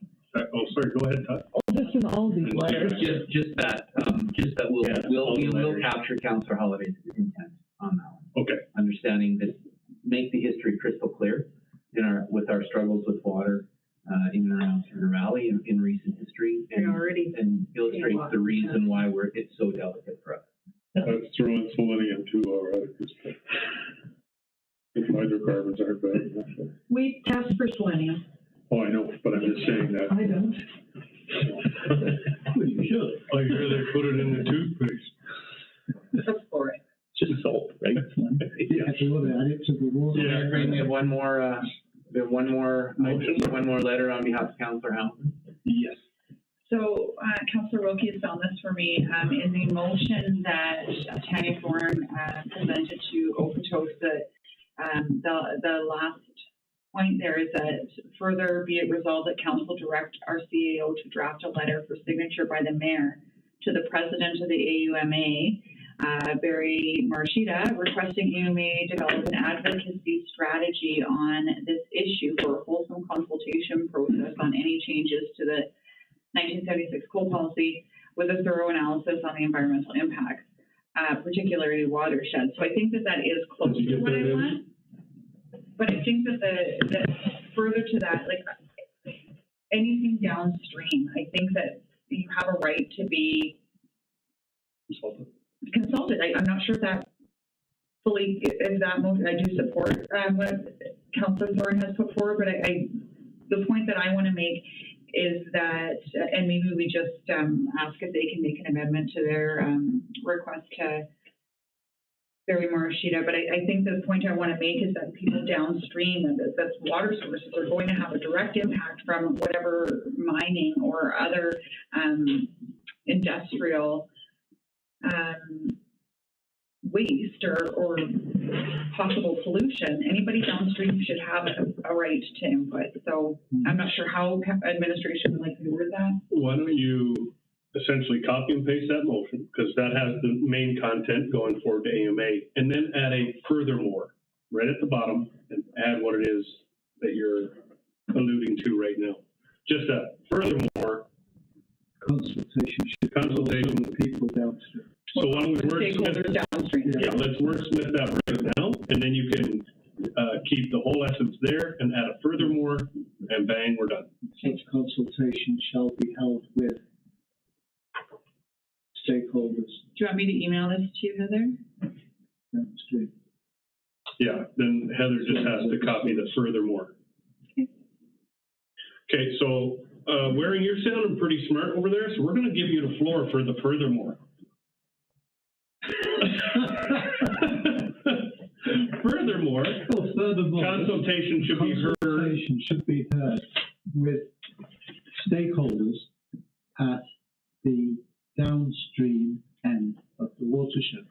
Oh, sorry. Go ahead, Todd. Just in all these letters. Just that we'll capture Councillor Holliday's intent on that one. Okay. Understanding that, make the history crystal clear with our struggles with water in and around Turner Valley in recent history, and illustrate the reason why it's so delicate for us. That's throwing selenium too already. If hydrocarbons aren't bad enough. We test for selenium. Oh, I know, but I'm just saying that. I don't. You should. I hear they put it in the toothpaste. That's for it. It's just salt, right? Yeah, if you want to add it to the water. Yeah, we have one more. We have one more motion, one more letter on behalf of Councillor Hamilton. Yes. So, Councillor Wilkie has found this for me, in the motion that Tanya Thorne presented to Okotoks, the last point there is that further be it resolved that council direct our CAO to draft a letter for signature by the mayor to the president of the AUMA Barry Marchita, requesting AUMA develop an advocacy strategy on this issue for a wholesome consultation process on any changes to the 1976 coal policy with a thorough analysis on the environmental impacts, particularly watersheds. So I think that that is close to what I want. But I think that further to that, like anything downstream, I think that you have a right to be consulted. I'm not sure if that fully is that motion. I do support what Councillor Thorne has put forward, but the point that I want to make is that, and maybe we just ask if they can make an amendment to their request to Barry Marchita, but I think the point I want to make is that people downstream, that's water sources, are going to have a direct impact from whatever mining or other industrial waste or possible pollution. Anybody downstream should have a right to input. So I'm not sure how administration would like to word that. Why don't you essentially copy and paste that motion, because that has the main content going forward to AUMA, and then add a furthermore right at the bottom and add what it is that you're alluding to right now. Just a furthermore. Consultation with people downstream. So why don't we Stakeholders downstream. Yeah, let's wordsmith that right now, and then you can keep the whole essence there and add a furthermore, and bang, we're done. Such consultation shall be held with stakeholders Do you want me to email this to you, Heather? downstream. Yeah, then Heather just has to copy the furthermore. Okay, so Waring, you're sounding pretty smart over there, so we're going to give you the floor for the furthermore. Furthermore, consultation should be heard with stakeholders at the downstream end of the watershed.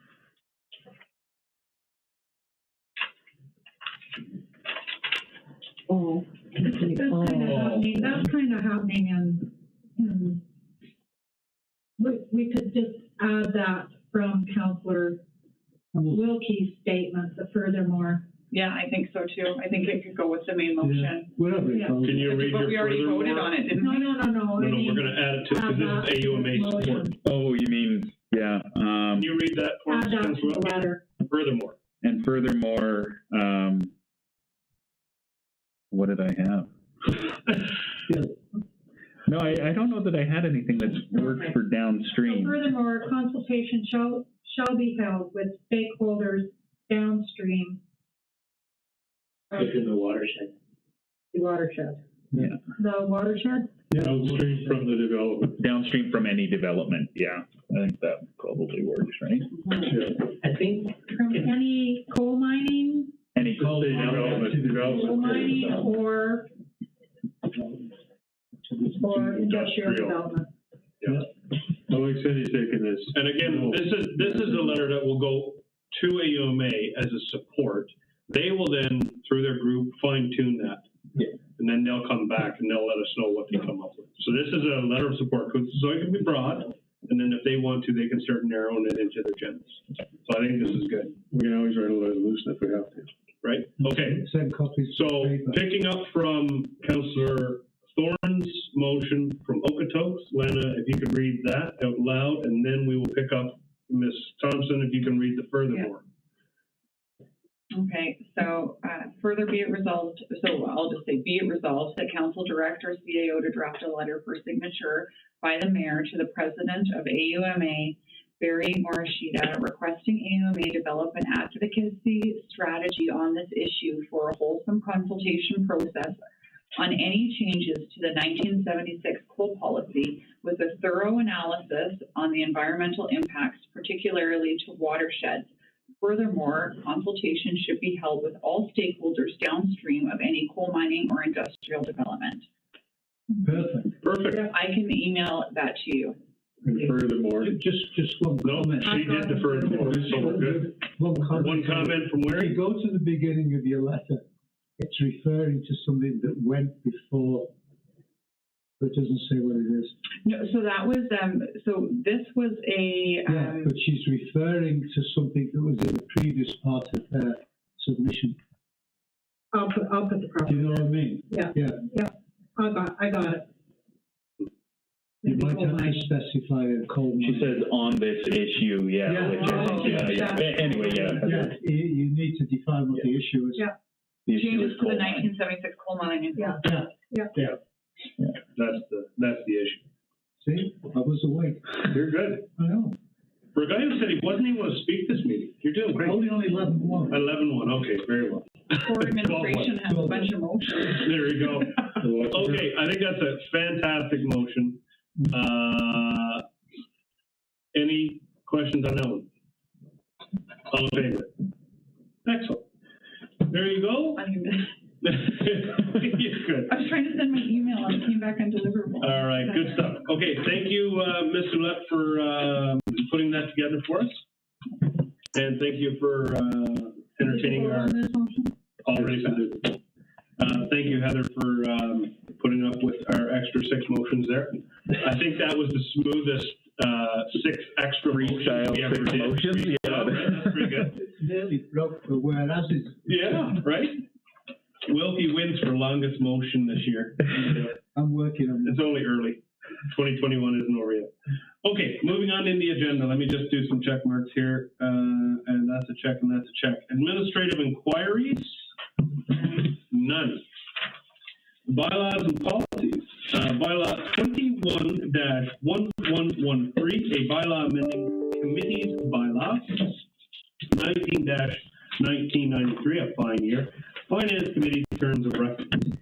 Oh, that's kind of happening in we could just add that from Councillor Wilkie's statement, the furthermore. Yeah, I think so too. I think it could go with the main motion. Whatever. Yeah. Can you read But your we already furthermore? voted on it, didn't we? No, No, we're going to add it to, because this is AUMA support. Oh, you mean, yeah. Can you read that for us, Add that to Councilor the Wilkie? letter. Furthermore. And furthermore, what did I have? No, I don't know that I had anything that's worked for So downstream. furthermore, consultation shall be held with stakeholders downstream of Within the watershed. the watershed. Yeah. The watershed? Downstream from the development. Downstream from any development, yeah. I think that probably works, right? I think From any coal mining, Any coal coal mining or industrial development. I like Cindy taking this. And again, this is a letter that will go to AUMA as a support. They will then, through their group, fine tune that. Yeah. And then they'll come back and they'll let us know what they come up with. So this is a letter of support, so it can be broad, and then if they want to, they can start narrowing it into their gens. So I think this is good, We can always write a resolution if we have to. right? Okay, Send copies. so picking up from Councillor Thorne's motion from Okotoks, Lana, if you could read that out loud, and then we will pick up Ms. Thompson, if you can read the furthermore. Okay, so further be it resolved, so I'll just say, be it resolved that council direct our CAO to draft a letter for signature by the mayor to the president of AUMA, Barry Marchita, requesting AUMA develop an advocacy strategy on this issue for a wholesome consultation process on any changes to the 1976 coal policy with a thorough analysis on the environmental impacts, particularly to watersheds. Furthermore, consultation should be held with all stakeholders downstream of any coal mining or industrial development. Perfect. I can email that to you. And furthermore, Just one No, comment. she did the furthermore, so we're good. One comment. One comment from When where? you go to the beginning of your letter, it's referring to something that went before but it doesn't say what it is. No, so that was, so this was a, Yeah, but she's referring to something that was in the previous part of her submission. I'll put the Do property. you know what I mean? Yeah. Yeah. I got it. You Maybe might coal have to mine. specify a coal mine. She says on this issue, yeah. Yeah. Which is, yeah. Anyway, yeah. Yeah, you need to define what the issue is. Yeah. The issue changes is to the coal mine. 1976 coal mine. Yeah. That's the issue. See, I was awake. You're good. I know. For a guy who said he wasn't even going to speak this meeting, you're doing great. Only 11-1. 11-1, okay, very well. Poor administration has a bunch of motions. There we go. Okay, I think that's a fantastic motion. Any questions on that one? All in favor? Excellent. There you go. You're good. I was trying to send my email and it came back undeliverable. All right, good stuff. Okay, thank you, Ms. Ouellette, for putting that together for us. And thank you for entertaining our already. Thank you, Heather, for putting up with our extra 6 motions there. I think that was the smoothest 6 extra motions we ever did. Motions, yeah. That's pretty good. It's nearly broke the whereas it's. Yeah, right? Wilkie wins for longest motion this year. I'm working on it. It's only early. 2021 isn't over yet. Okay, moving on in the agenda. Let me just do some check marks here. And that's a check and that's a check. Administrative inquiries? None. Bylaws and policies. Bylaw 21-1113, a bylaw amending committee's bylaw. 19-1993, a fine year. Finance Committee terms of reference.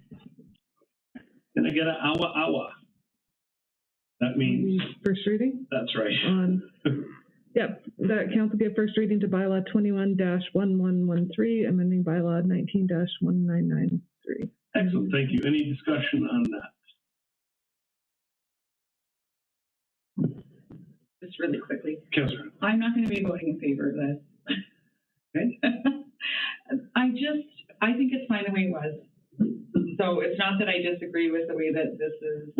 Can I get an awa? That means, First reading that's right. on, yep, that council give first reading to bylaw 21-1113, amending bylaw 19-1993. Excellent, thank you. Any discussion on that? Just really quickly. Councillor. I'm not going to be voting in favor of this. Okay. I think it's fine the way it was. So it's not that I disagree with the way that this is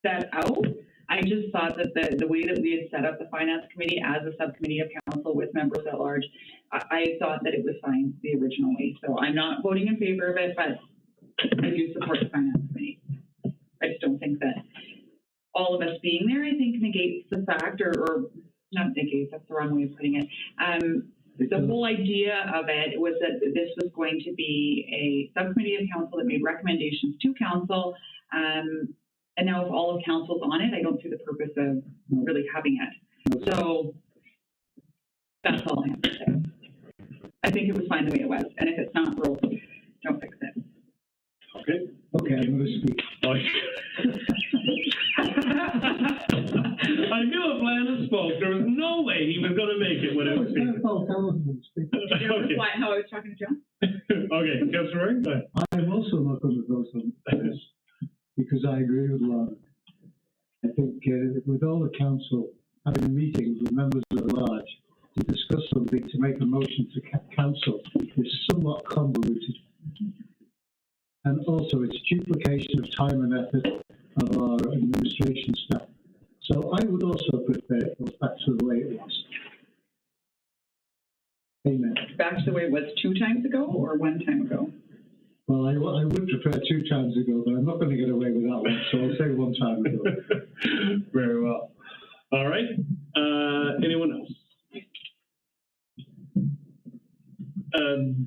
set out. I just thought that the way that we had set up the Finance Committee as a subcommittee of council with members at large, I thought that it was fine the original way. So I'm not voting in favor of it, but I do support the Finance Committee. I just don't think that all of us being there, I think, negates the fact, or not negates, that's the wrong way of putting it. The whole idea of it was that this was going to be a subcommittee of council that made recommendations to council. And now if all of council's on it, I don't see the purpose of really having it. So that's all I have to say. I think it was fine the way it was. And if it's not broke, don't fix it. Okay. Okay, I'm going to speak. I knew if Landon spoke, there was no way he was going to make it when I was speaking. Okay. How I was talking to John? Okay, Councillor Ring, go ahead. I'm also not going to vote on this because I agree with Lana. I think with all the council having a meeting with members at large to discuss something to make a motion to council is somewhat convoluted. And also it's duplication of time and effort of our administration staff. So I would also prefer it goes back to the way it was. Amen. Back to the way it was 2 times ago or 1 time ago? Well, I would prefer 2 times ago, but I'm not going to get away with that one, so I'll say 1 time ago. Very well. All right. Anyone else? I'm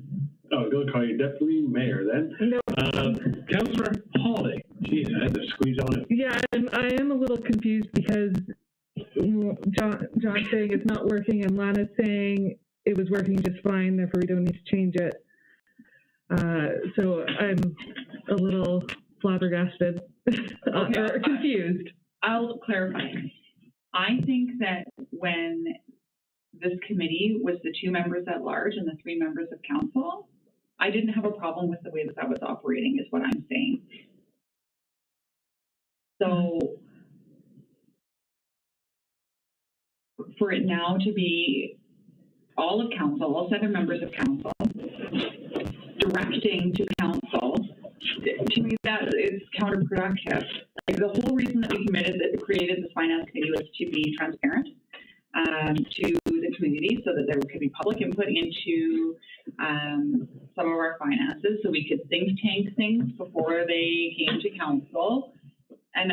going to call you Deputy Mayor then. No. Councillor Holiday. Geez, I had to squeeze on it. Yeah, I am a little confused because John's saying it's not working and Lana's saying it was working just fine, therefore we don't need to change it. So I'm a little flabbergasted or confused. I'll clarify. I think that when this committee was the 2 members at large and the 3 members of council, I didn't have a problem with the way that was operating, is what I'm saying. So for it now to be all of council, all 7 members of council, directing to council to me, that is counterproductive. Like, the whole reason that we created this finance committee was to be transparent to the community, so that there could be public input into some of our finances, so we could think tank things before they came to council. And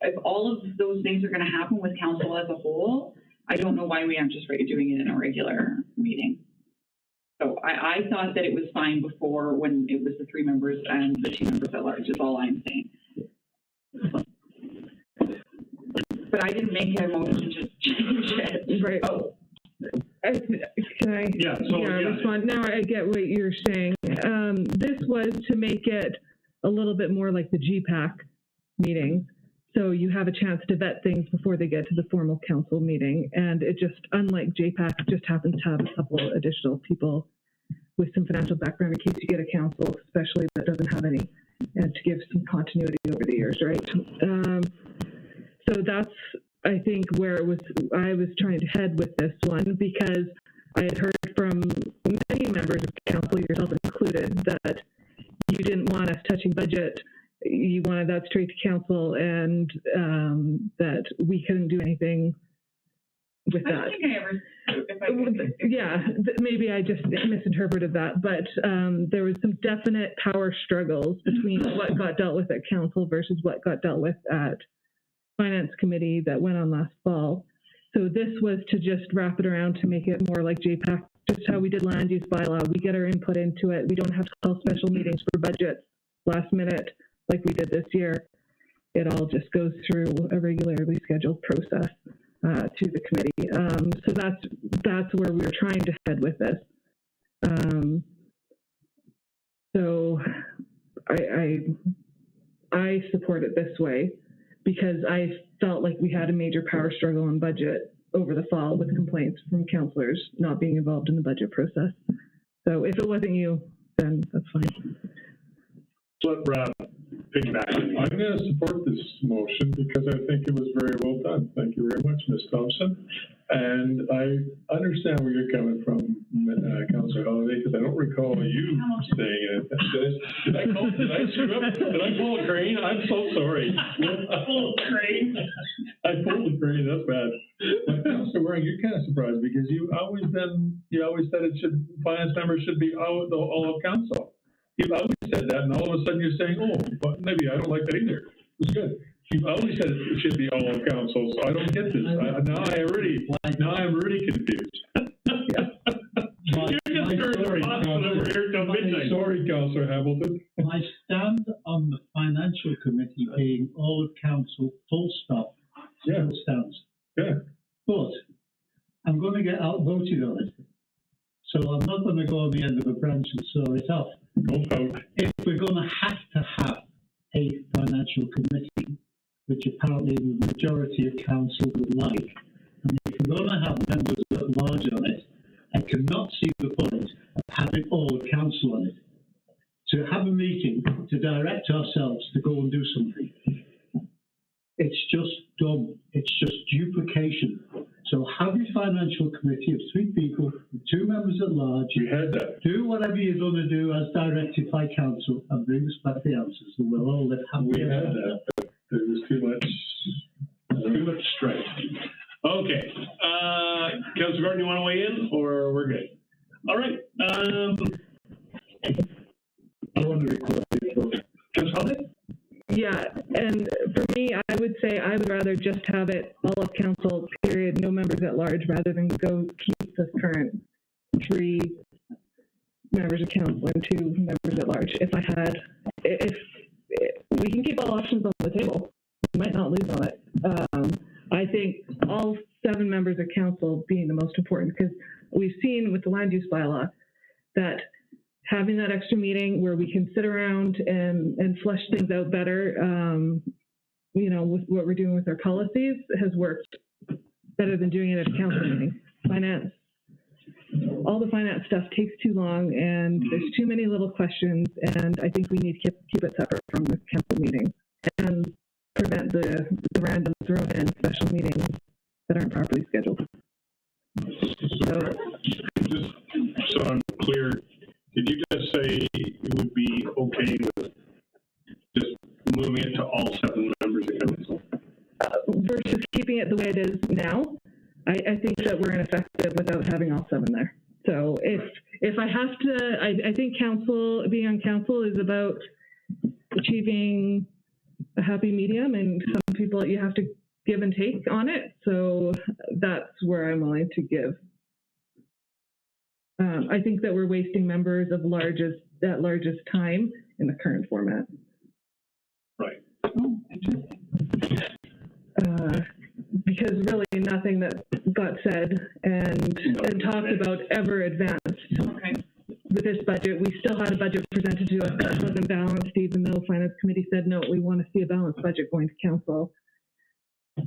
if all of those things are going to happen with council as a whole, I don't know why we aren't just doing it in a regular meeting. So I thought that it was fine before, when it was the 3 members and the 2 members at large, is all I'm saying. But I didn't make a motion to change it. Right. Oh. Can I? Yeah, respond? Now I get what you're saying. This was to make it a little bit more like the GPAC meetings. So you have a chance to vet things before they get to the formal council meeting. And it just, unlike JPAC, just happens to have a couple additional people with some financial background in case you get a council, especially that doesn't have any, and to give some continuity over the years, right? So that's, I think, where I was trying to head with this one, because I had heard from many members of council, yourself included, that you didn't want us touching budget. You wanted that straight to council, and that we couldn't do anything with that. I don't think I ever. Yeah, maybe I just misinterpreted that, but there was some definite power struggles between what got dealt with at council versus what got dealt with at finance committee that went on last fall. So this was to just wrap it around to make it more like JPAC, just how we did land use bylaw. We get our input into it. We don't have to call special meetings for budgets last minute like we did this year. It all just goes through a regularly scheduled process to the committee. So that's where we were trying to head with this. So I support it this way because I felt like we had a major power struggle on budget over the fall with complaints from councillors not being involved in the budget process. So if it wasn't you, then that's fine. So let Brad piggyback. I'm going to support this motion because I think it was very well done. Thank you very much, Ms. Thompson. And I understand where you're coming from, Councillor Holiday, because I don't recall you saying it. Did I screw up? Did I pull a crane? I'm so sorry. I pulled a crane. I pulled a crane. That's bad. But Councillor Waring, you're kind of surprised because you always said finance members should be all of council. You've always said that, and all of a sudden you're saying, oh, but maybe I don't like that either. It was good. You've always said it should be all of council, so I don't get this. Now I'm really confused. Sorry, Councillor Hamilton. I stand on the financial committee being all of council, full stop. Yeah. Still stands. Yeah. But I'm going to get outvoted on it. So I'm not going to go on the end of a branch and saw it off. If we're going to have a financial committee, which apparently the majority of council would like, and if we're going to have members at large on it, I cannot see the point of having all of council on it. To have a meeting to direct ourselves to go and do something, it's just dumb. It's just duplication. So have a financial committee of 3 people, 2 members at large. We had that. Do whatever you're going to do as directed by council and bring us back the answers, and we'll all live happily. We had that, but there was too much strength. Okay. Councillor Gordon, you want to weigh in, or we're good? All right. I want to record it. Councillor Holiday? Yeah, and for me, I would say I would rather just have it all of council, period, no members at large, rather than keep this current 3 members of council and 2 members at large. If we can keep all options on the table, we might not lose on it. I think all 7 members of council being the most important, because we've seen with the land use bylaw that having that extra meeting where we can sit around and flesh things out better, with what we're doing with our policies has worked better than doing it at a council meeting. All the finance stuff takes too long, and there's too many little questions, and I think we need to keep it separate from the council meeting and prevent the random thrown in special meetings that aren't properly scheduled. Just so I'm clear, did you just say it would be okay with versus keeping it the way it is now, I think that we're ineffective without having all 7 there. So if I have to, I think being on council is about achieving a happy medium, and some people you have to give and take on it. So that's where I'm willing to give. I think that we're wasting members of that largest time in the current format. Right. Oh, interesting. Because really nothing that got said and talked about ever advanced. Okay. With this budget, we still had a budget presented to us that wasn't balanced, even though Finance Committee said, no, we want to see a balanced budget going to council.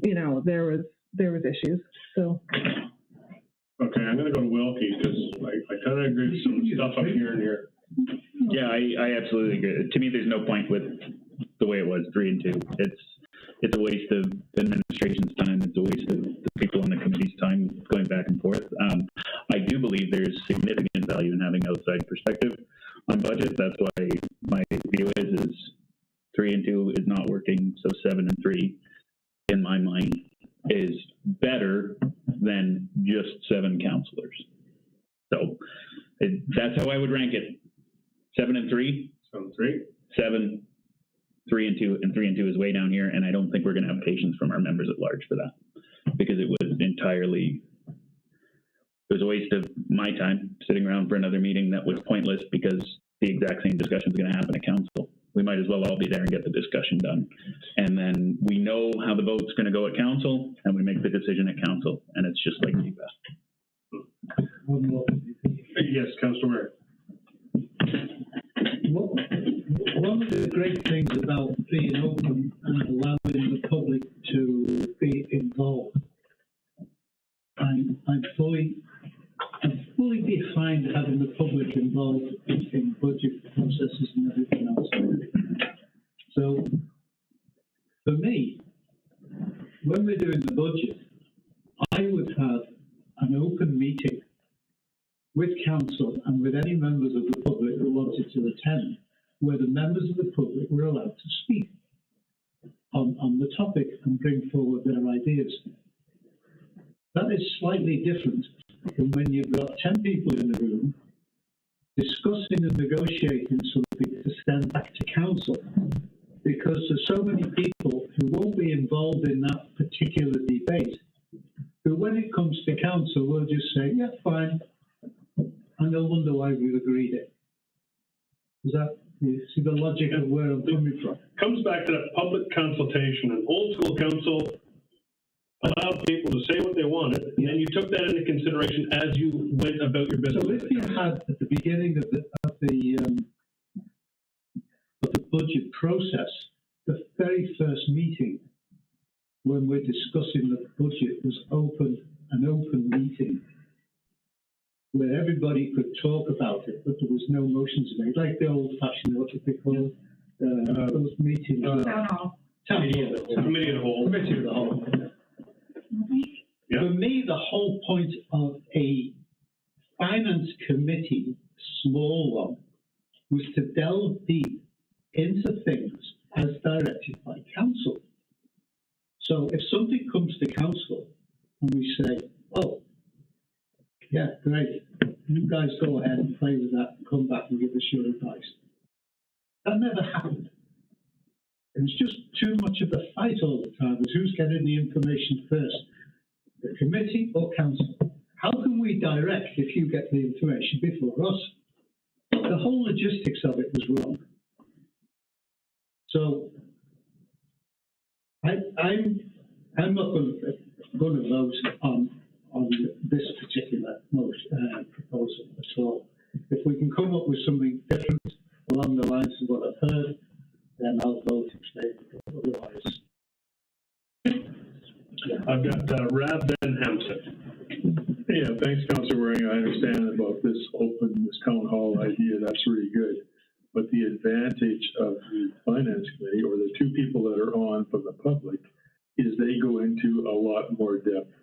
You know, there was issues, so. Okay, I'm gonna go to Wilkie, because I kind of agree with some stuff up here and here. Yeah, I absolutely agree. To me, there's no point with the way it was, 3 and 2. It's a waste of administration's time. It's a waste of the people on the committee's time going back and forth. I do believe there's significant value in having outside perspective on budget. That's why my view is 3 and 2 is not working. So 7 and 3, in my mind, is better than just 7 councilors. So that's how I would rank it. 7 and 3. 7, 3 and 2, and 3 and 2 is way down here, and I don't think we're going to have patience from our members at large for that, because it was a waste of my time sitting around for another meeting that was pointless, because the exact same discussion is going to happen at council. We might as well all be there and get the discussion done, and then we know how the vote's going to go at council, and we make the decision at council, and it's just like CPAS. Yes, Councilor One of the great things about being open and allowing the public to be involved, I'm fully behind having the public involved in budget processes and everything else. So, for me, when we're doing the budget, I would have an open meeting with council and with any members of the public who wanted to attend, where the members of the public were allowed to speak on the topic and bring forward their ideas. That is slightly different than when you've got 10 people in the room discussing and negotiating something to send back to council, because there's so many people who won't be involved in that particular debate, who when it comes to council will just say, yeah, fine, and they'll wonder why we've agreed it. Is that, you see the logic of where I'm coming from? comes back to that public consultation. An old school council allowed people to say what they wanted, and then you took that into consideration as you went about your business. So if you had at the beginning of the budget process, the very first meeting when we're discussing the budget was an open meeting where everybody could talk about it, but there was no motions made, like the old-fashioned, what did they call those meetings? Town hall. Committee of the whole. Committee of the whole. Yeah. For me, the whole point of a finance committee, small one, was to delve deep into things as directed by council. So if something comes to council and we say, oh, yeah, great, you guys go ahead and play with that and come back and give us your advice. That never happened. It was just too much of a fight all the time, was who's getting the information first, the committee or council. How can we direct if you get the information before us? The whole logistics of it was wrong. So I'm not going to vote on this particular proposal at all. If we can come up with something different along the lines of what I've heard, then I'll vote in favor. Otherwise, I've got Rav Ben Hampson. Yeah, thanks, Councilor Waring. I understand about this town hall idea. That's really good. But the advantage of the finance committee, or the two people that are on from the public, is they go into a lot more depth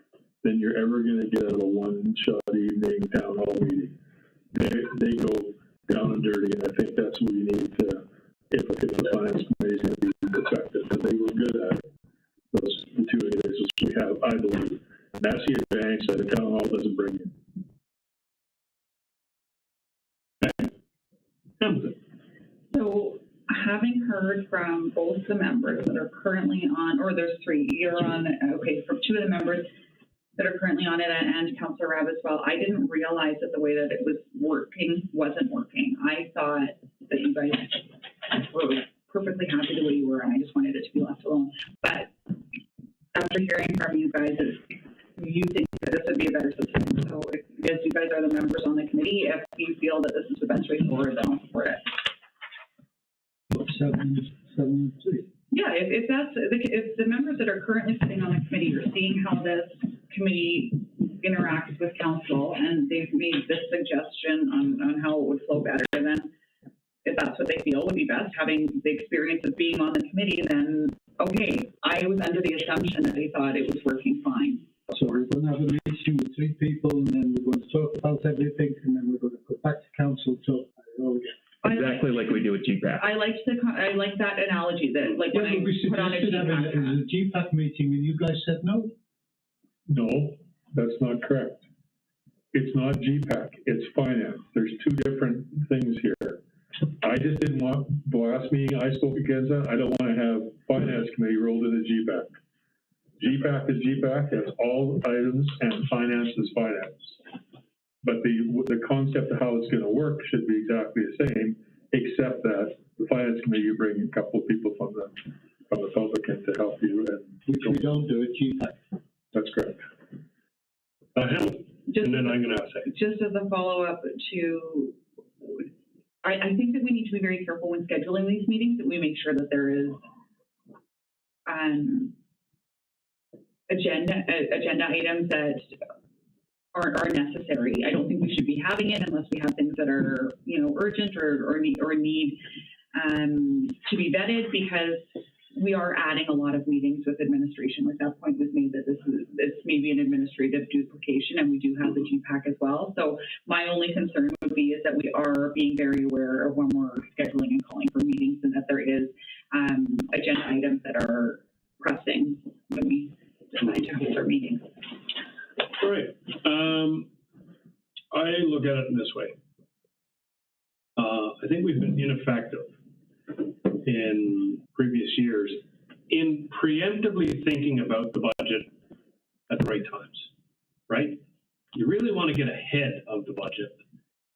than you're ever going to get out of a one-shot evening town hall meeting. They go down and dirty, and I think that's what we need to, if the finance committee is going to be effective, and they were good at it, the 2 days I believe. And that's the advantage that the town hall doesn't bring in. So, having heard from both the members that are currently on, or there's three, you're on, okay, from two of the members that are currently on it and Councillor Rabb as well, I didn't realize that the way that it was working wasn't working. I thought that you guys were perfectly happy the way you were, and I just wanted it to be left alone. But after hearing from you guys, you think that this would be a better system. So if, as you guys are the members on the committee, if you feel that this is the best way forward, then I'll support it. 7-2. Yeah, if that's, if the members that are currently sitting on the committee are seeing how this committee interacts with council, and they've made this suggestion on how it would flow better, then if that's what they feel would be best, having the experience of being on the committee, then okay, I was under the assumption that they thought it was working fine. So we're going to have a meeting with 3 people, and then we're going to talk about everything, and then we're going to go back to council to talk about it all again. Exactly like we do with GPAC. I like that analogy that, like, when I put on a GPAC. It was a GPAC meeting, and you guys said no? No, that's not correct. It's not GPAC, it's finance. There's 2 different things here. I just didn't want, the last meeting I spoke against that, I don't want to have finance committee rolled into GPAC. GPAC is GPAC, it's all items, and finance is finance. But the concept of how it's going to work should be exactly the same, except that the finance committee, you bring a couple of people from the public in to help you. And which we don't do at GPAC. That's correct. And then I'm going to say. Just as a follow-up to, I think that we need to be very careful when scheduling these meetings, that we make sure that there is agenda items that are necessary. I don't think we should be having it unless we have things that are, urgent or need to be vetted, because we are adding a lot of meetings with administration. Like, that point was made that this may be an administrative duplication, and we do have the GPAC as well. So my only concern would be is that we are being very aware of when we're scheduling and calling for meetings, and that there is agenda items that are pressing when we decide to hold our meetings. All right. I look at it in this way. I think we've been ineffective in previous years in preemptively thinking about the budget at the right times, right? You really want to get ahead of the budget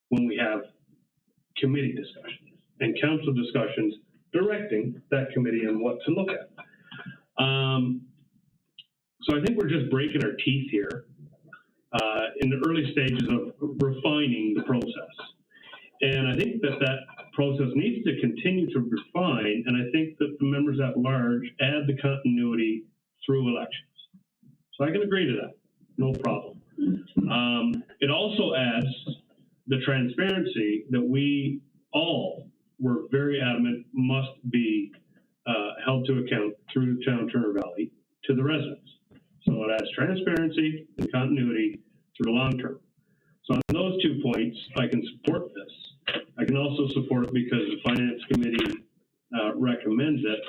when we have committee discussions and council discussions directing that committee on what to look at. So I think we're just breaking our teeth here in the early stages of refining the process. And I think that process needs to continue to refine, and I think that the members at large add the continuity through elections. So I can agree to that, no problem. It also adds the transparency that we all were very adamant must be held to account through Town Turner Valley to the residents. So it adds transparency and continuity through the long term. So on those 2 points, I can support this. I can also support it because the Finance Committee recommends it.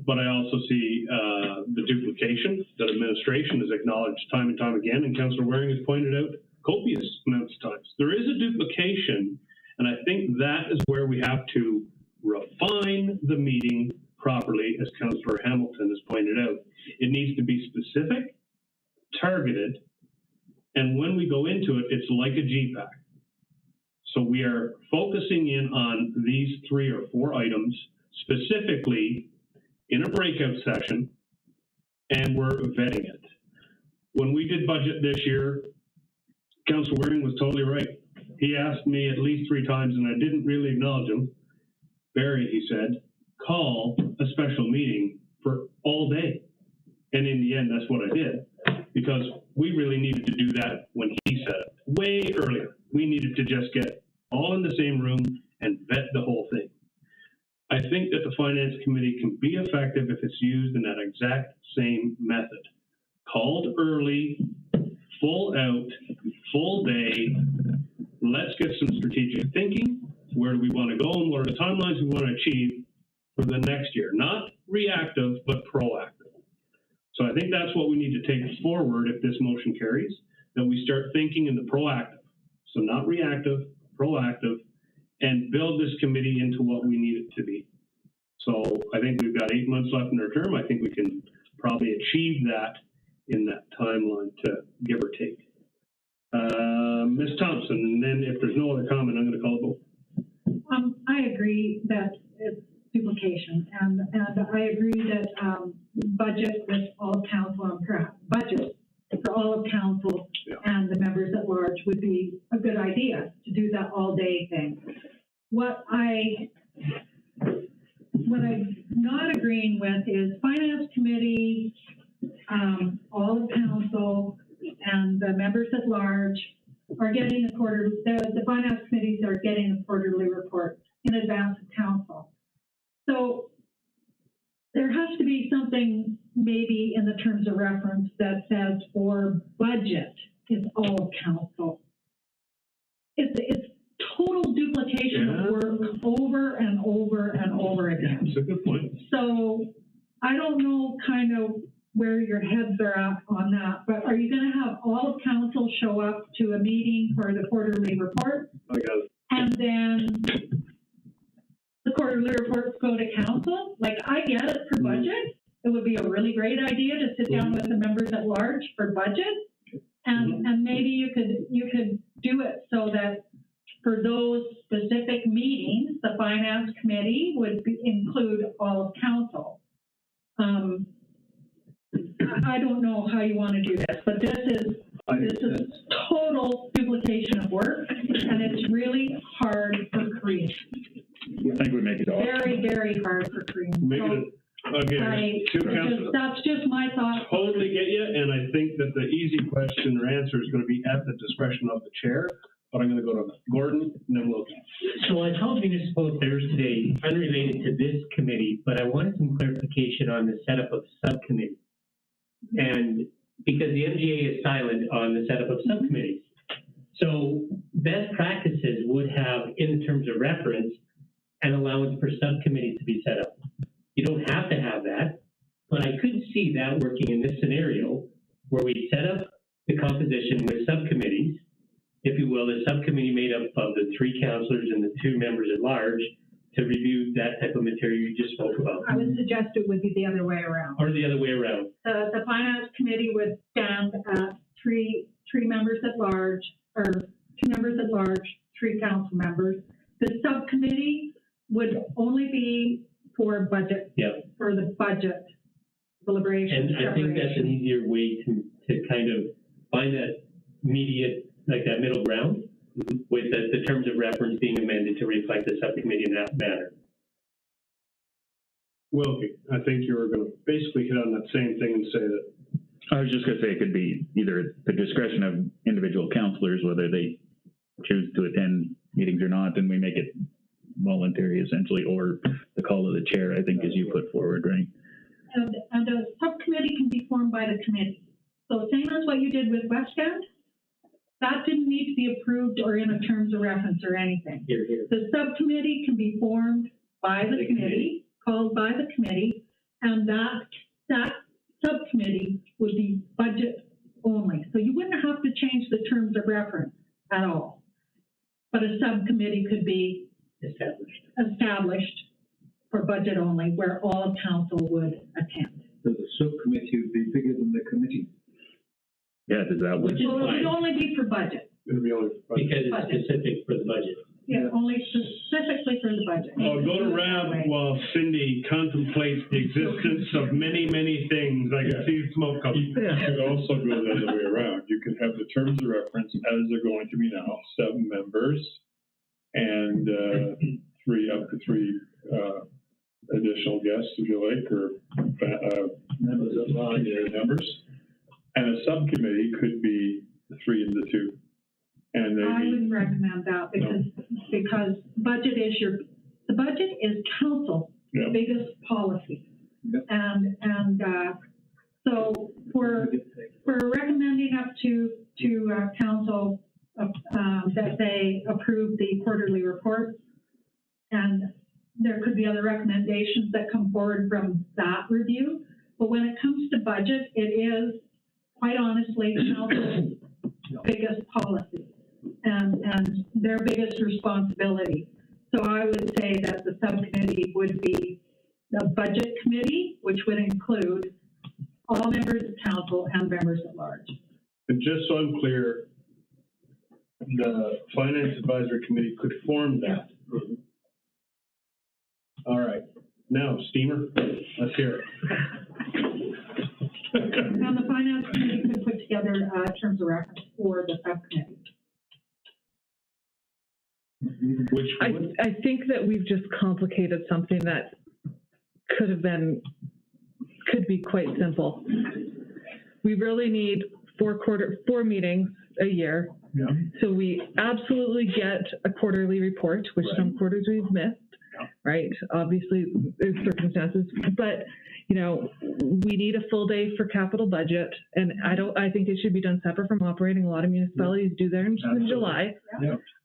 But I also see the duplication that administration has acknowledged time and time again, and Councillor Waring has pointed out copious amounts of times. There is a duplication, and I think that is where we have to refine the meeting properly, as Councillor Hamilton has pointed out. It needs to be specific, targeted, and when we go into it, it's like a GPAC. So we are focusing in on these 3 or 4 items specifically in a breakout session, and we're vetting it. When we did budget this year, Councillor Waring was totally right. He asked me at least 3 times, and I didn't really acknowledge him. Barry, he said, call a special meeting for all day. And in the end, that's what I did, because we really needed to do that when he said it, way earlier. We needed to just get all in the same room and vet the whole thing. I think that the Finance Committee can be effective if it's used in that exact same method. Called early, full out, full day. Let's get some strategic thinking. Where do we want to go, and what are the timelines we want to achieve for the next year? Not reactive, but proactive. So I think that's what we need to take forward if this motion carries, that we start thinking in the proactive. So not reactive, proactive, and build this committee into what we need it to be. So I think we've got 8 months left in our term. I think we can probably achieve that in that timeline, to give or take. Ms. Thompson, and then if there's no other comment, I'm going to call a vote. I agree that it's duplication, and I agree that budget with all of council and budget for all of council and the members at large would be a good idea to do that all day thing. What I'm not agreeing with is finance committee, all of council and the members at large are getting the finance committees are getting a quarterly report in advance of council. So there has to be something maybe in the terms of reference that says for budget is all of council. It's total duplication of work over and over and over again. That's a good point. So I don't know kind of where your heads are at on that, but are you going to have all of council show up to a meeting for the quarterly report? I got it. And then the quarterly reports go to council? Like, I get it for budget. It would be a really great idea to sit down with the members at large for budget. And maybe you could do it so that for those specific meetings, the finance committee would include all of council. I don't know how you want to do this, but this is total duplication of work, and it's really hard for Korean. I think we make it all. Very, very hard for Korean. That's just my thought. Totally get you, and I think that the easy question or answer is going to be at the discretion of the chair. But I'm going to go to Gordon, and then we'll. So I called municipal affairs today, unrelated to this committee, but I wanted some clarification on the setup of subcommittees. And because the MGA is silent on the setup of subcommittees. So best practices would have, in terms of reference, an allowance for subcommittees to be set up. You don't have to have that, but I could see that working in this scenario where we set up the composition with subcommittees, if you will, the subcommittee made up of the 3 councillors and the 2 members at large to review that type of material you just spoke about. I would suggest it would be the other way around. Or the other way around. The finance committee would stand at three members at large, or 2 members at large, 3 council members. The subcommittee would only be for budget, for the budget deliberation. And I think that's an easier way to kind of find that that middle ground, with the terms of reference being amended to reflect the subcommittee in that manner. Wilkie, I think you were going to basically hit on that same thing and say that. I was just going to say it could be either the discretion of individual councillors, whether they choose to attend meetings or not, and we make it voluntary essentially, or the call of the chair, I think, as you put forward, right? And a subcommittee can be formed by the committee. So same as what you did with West End, that didn't need to be approved or in a terms of reference or anything. The subcommittee can be formed by the committee, called by the committee, and that subcommittee would be budget only. So you wouldn't have to change the terms of reference at all. But a subcommittee could be established for budget only, where all of council would attend. So the subcommittee would be bigger than the committee. Yeah, does that work? So it would only be for budget. It'll be only for budget. Because it's specific for the budget. Yeah, only specifically for the budget. I'll go to Rab while Cindy contemplates the existence of many, many things. I can see smoke coming. You could also go the other way around. You could have the terms of reference as they're going to be now, 7 members and up to 3 additional guests, if you like, or members of members. And a subcommittee could be 3 of the 2. And I wouldn't recommend that because budget is the budget is council's biggest policy. Yep. And so we're recommending up to council that they approve the quarterly reports, and there could be other recommendations that come forward from that review. But when it comes to budget, it is, quite honestly, council's biggest policy and their biggest responsibility. So I would say that the subcommittee would be the budget committee, which would include all members of council and members at large. And just so I'm clear, the Finance Advisory Committee could form that. All right. Now, Steamer, let's hear it. And the finance committee could put together terms of reference for the subcommittee. Which would, I think that we've just complicated something that could be quite simple. We really need 4 meetings a year. Yeah. So we absolutely get a quarterly report, which some quarters we've missed, right? Obviously, there's circumstances, but you know, we need a full day for capital budget, and I think it should be done separate from operating. A lot of municipalities do theirs in July,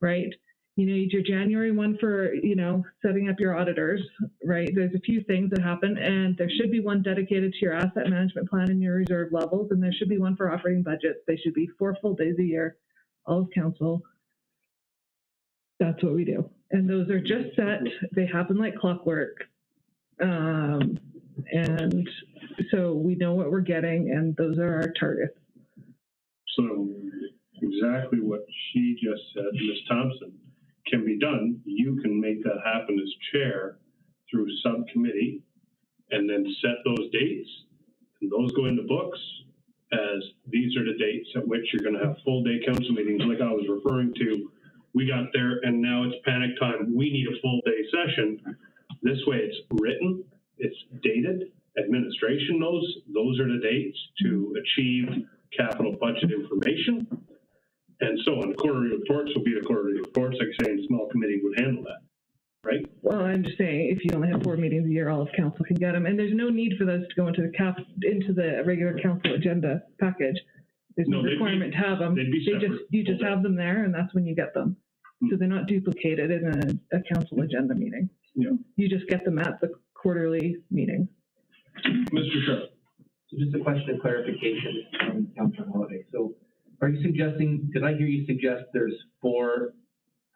right? You need your January one for, you know, setting up your auditors, right? There's a few things that happen, and there should be one dedicated to your asset management plan and your reserve levels, and there should be one for operating budgets. They should be 4 full days a year, all of council. That's what we do. And those are just set. They happen like clockwork. And so we know what we're getting, and those are our targets. so exactly what she just said, Ms. Thompson, can be done. You can make that happen as chair through subcommittee and then set those dates, and those go in the books as these are the dates at which you're going to have full day council meetings like I was referring to. We got there and now it's panic time. We need a full day session. This way it's written, it's dated, administration knows those are the dates to achieve capital budget information, and so on. Quarterly reports will be the quarterly reports. Like I say, a small committee would handle that, right? Well, I'm just saying, if you only have 4 meetings a year, all of council can get them, and there's no need for those to go into the regular council agenda package. There's no requirement to have them. You just have them there, and that's when you get them. So they're not duplicated in a council agenda meeting. Yeah. You just get them at the quarterly meeting. Mr. Sharp. So just a question of clarification from Councilor Holiday. So are you suggesting, did I hear you suggest there's 4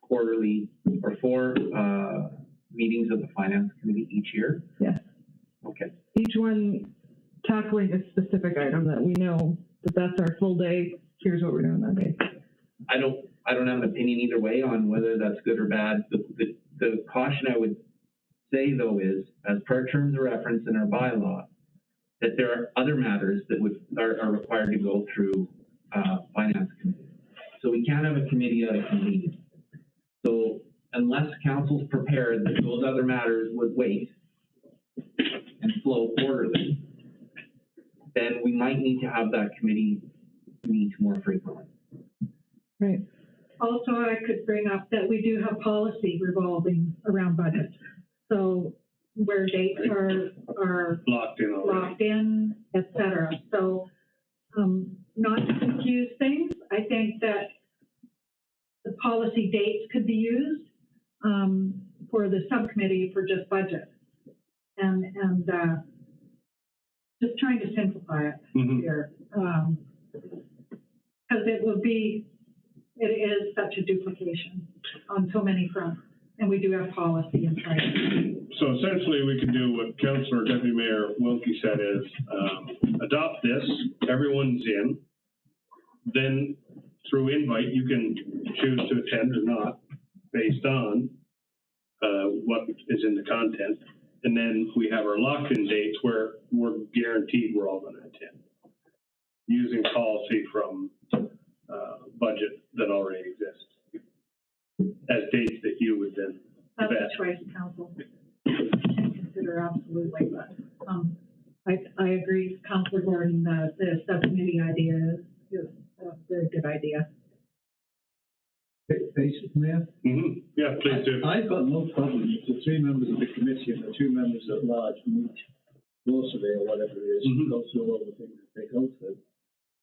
quarterly or 4 meetings of the finance committee each year? Yes. Okay. Each one tackling a specific item that we know that that's our full day. Here's what we're doing that day. I don't have an opinion either way on whether that's good or bad. The caution I would say though is, as per terms of reference in our bylaw, that there are other matters that are required to go through finance committee. So we can't have a committee out of convenience. So unless council's prepared that those other matters would wait and flow quarterly, then we might need to have that committee meet more frequently. Right. Also, I could bring up that we do have policy revolving around budget. So where dates are locked in, et cetera. So not to confuse things, I think that the policy dates could be used for the subcommittee for just budget. And just trying to simplify it here. Because it is such a duplication on so many fronts. And we do have policy in place. So essentially, we can do what Councillor Deputy Mayor Wilkie said is adopt this, everyone's in, then through invite, you can choose to attend or not based on what is in the content. And then we have our locked-in dates where we're guaranteed we're all going to attend using policy from budget that already exists as dates that you would then That's a choice council can consider, absolutely. But I agree with Councilor Gordon that the subcommittee idea is a very good idea. Basic, Mayor? Yeah, please do. I've got no problem if the 3 members of the committee and the 2 members at large meet closely or whatever it is, go through all the things that they go through,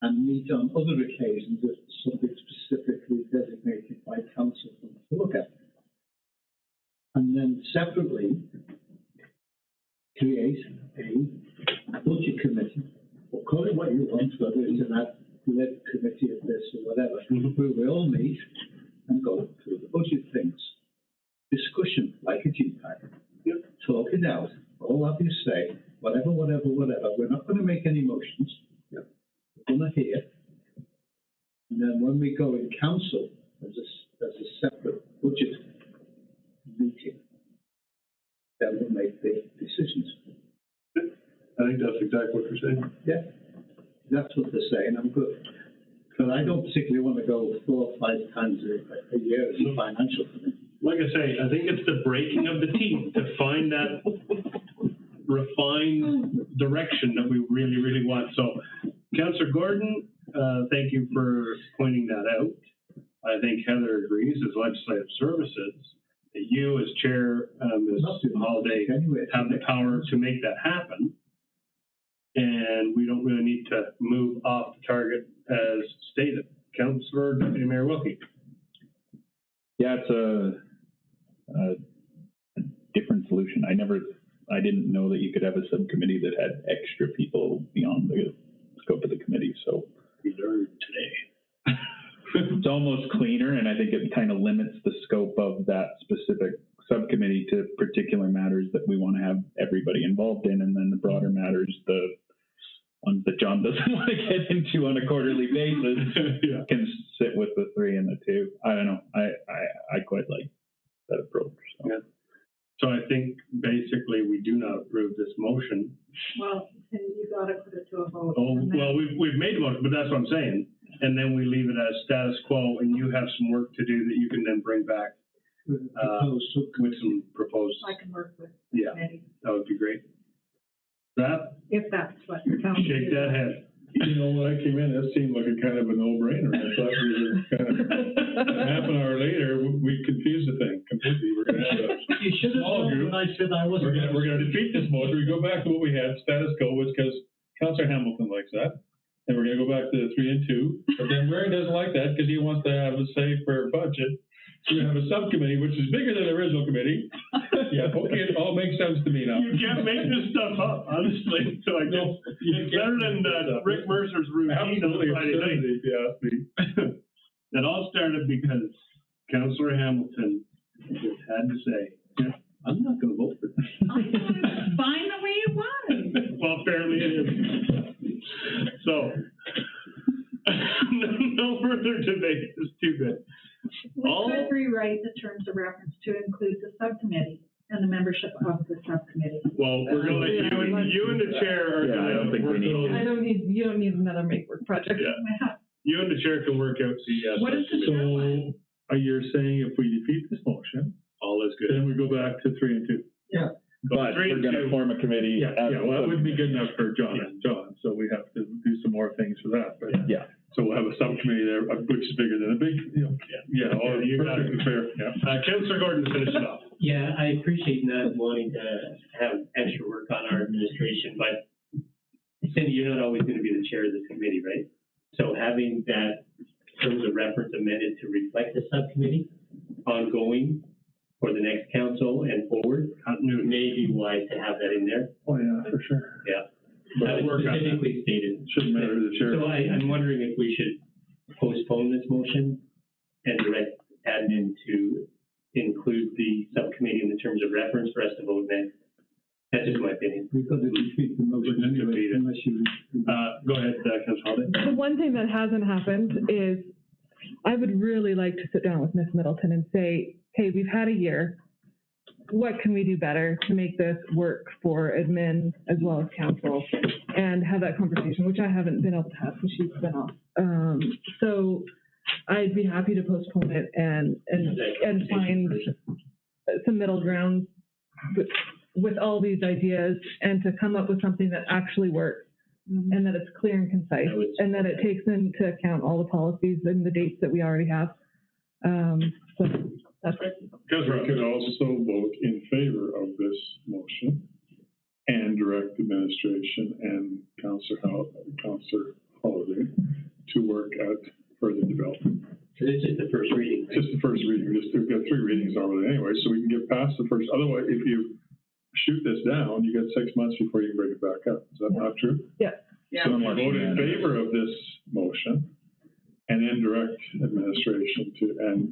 and meet on other occasions if something specifically designated by council for them to look at. And then separately, create a budget committee, or call it what you want, whether it's an ad-lib committee of this or whatever, where we all meet and go through the budget things. Discussion, like a GPAC. Yep. Talk it out. All have your say. Whatever. We're not going to make any motions. Yep. We're going to hear. And then when we go in council, there's a separate budget meeting. Then we'll make the decisions. I think that's exactly what you're saying. Yeah. That's what they're saying. I'm good. But I don't particularly want to go 4 or 5 times a year as a financial committee. Like I say, I think it's the breaking of the teeth to find that refined direction that we really, really want. So, Councillor Gordon, thank you for pointing that out. I think Heather agrees as legislative services that you as chair, Ms. Holiday, have the power to make that happen. And we don't really need to move off the target as stated. Councillor Deputy Mayor Wilkie. Yeah, it's a different solution. I didn't know that you could have a subcommittee that had extra people beyond the scope of the committee, so we learned today. It's almost cleaner, and I think it kind of limits the scope of that specific subcommittee to particular matters that we want to have everybody involved in, and then the broader matters, the ones that John doesn't want to get into on a quarterly basis, yeah, can sit with the 3 and the 2. I don't know. I quite like that approach. So. Yeah. So I think basically we do not approve this motion. Well, you gotta put it to a vote. Oh, well, we've made a motion, but that's what I'm saying. And then we leave it as status quo, and you have some work to do that you can then bring back with some proposed. I can work with yeah, committee. That would be great. That? If that's what you're telling me. Shake that head. You know, when I came in, that seemed like a kind of a no-brainer. I thought we were kind of, half an hour later, we confused the thing completely. We're going to have a you should have small group. when I said I wasn't. We're going to defeat this motion. We go back to what we had, status quo, was because Councillor Hamilton likes that. And we're going to go back to the 3 and 2. But then Warren doesn't like that because he wants to have a say for budget. So we have a subcommittee, which is bigger than the original committee. Yeah, okay, it all makes sense to me now. You can't make this stuff up, honestly. So I guess it's better than Rick Mercer's routine on Friday night. Yeah, it all started because Councillor Hamilton just had to say, yeah, I'm not going to vote for this. I thought it was fine the way it was. Well, apparently it is. So, no further debate. It's too good. We could rewrite the terms of reference to include the subcommittee and the membership of the subcommittee. Well, we're going to let you and the chair are going to. I don't think we need. You don't need another make work project. Yeah. You and the chair can work out the. What is the chair want? You're saying if we defeat this motion, all is good. then we go back to 3 and 2. Yeah. But we're going to form a committee. Yeah, well, that wouldn't be good enough for John and John, so we have to do some more things for that. But yeah. So we'll have a subcommittee there, which is bigger than a big, all you got it. Fair. Yeah. Councillor Gordon, finish it off. Yeah, I appreciate not wanting to have extra work on our administration, but Cindy, you're not always going to be the chair of this committee, right? So having that terms of reference amended to reflect the subcommittee ongoing for the next council and forward, may be wise to have that in there. Oh, yeah, for sure. Yeah. Specifically stated. Shouldn't matter to the chair. So I'm wondering if we should postpone this motion and direct admin to include the subcommittee in the terms of reference for us to vote next. That's just my opinion. We've got to defeat the motion anyway, unless you. Go ahead, Councillor Holiday. The one thing that hasn't happened is I would really like to sit down with Ms. Middleton and say, hey, we've had a year. What can we do better to make this work for admin as well as council, and have that conversation, which I haven't been able to have because she's been off. So I'd be happy to postpone it and find some middle ground with all these ideas and to come up with something that actually works. And that it's clear and concise, and that it takes into account all the policies and the dates that we already have. So that's it. We could also vote in favor of this motion and direct administration and Councillor Holiday to work at further development. So this is the first reading. Just the first reading. We've got 3 readings already anyway, so we can get past the first. Otherwise, if you shoot this down, you got 6 months before you can bring it back up. Is that not true? Yeah. So if you vote in favor of this motion and then direct administration to,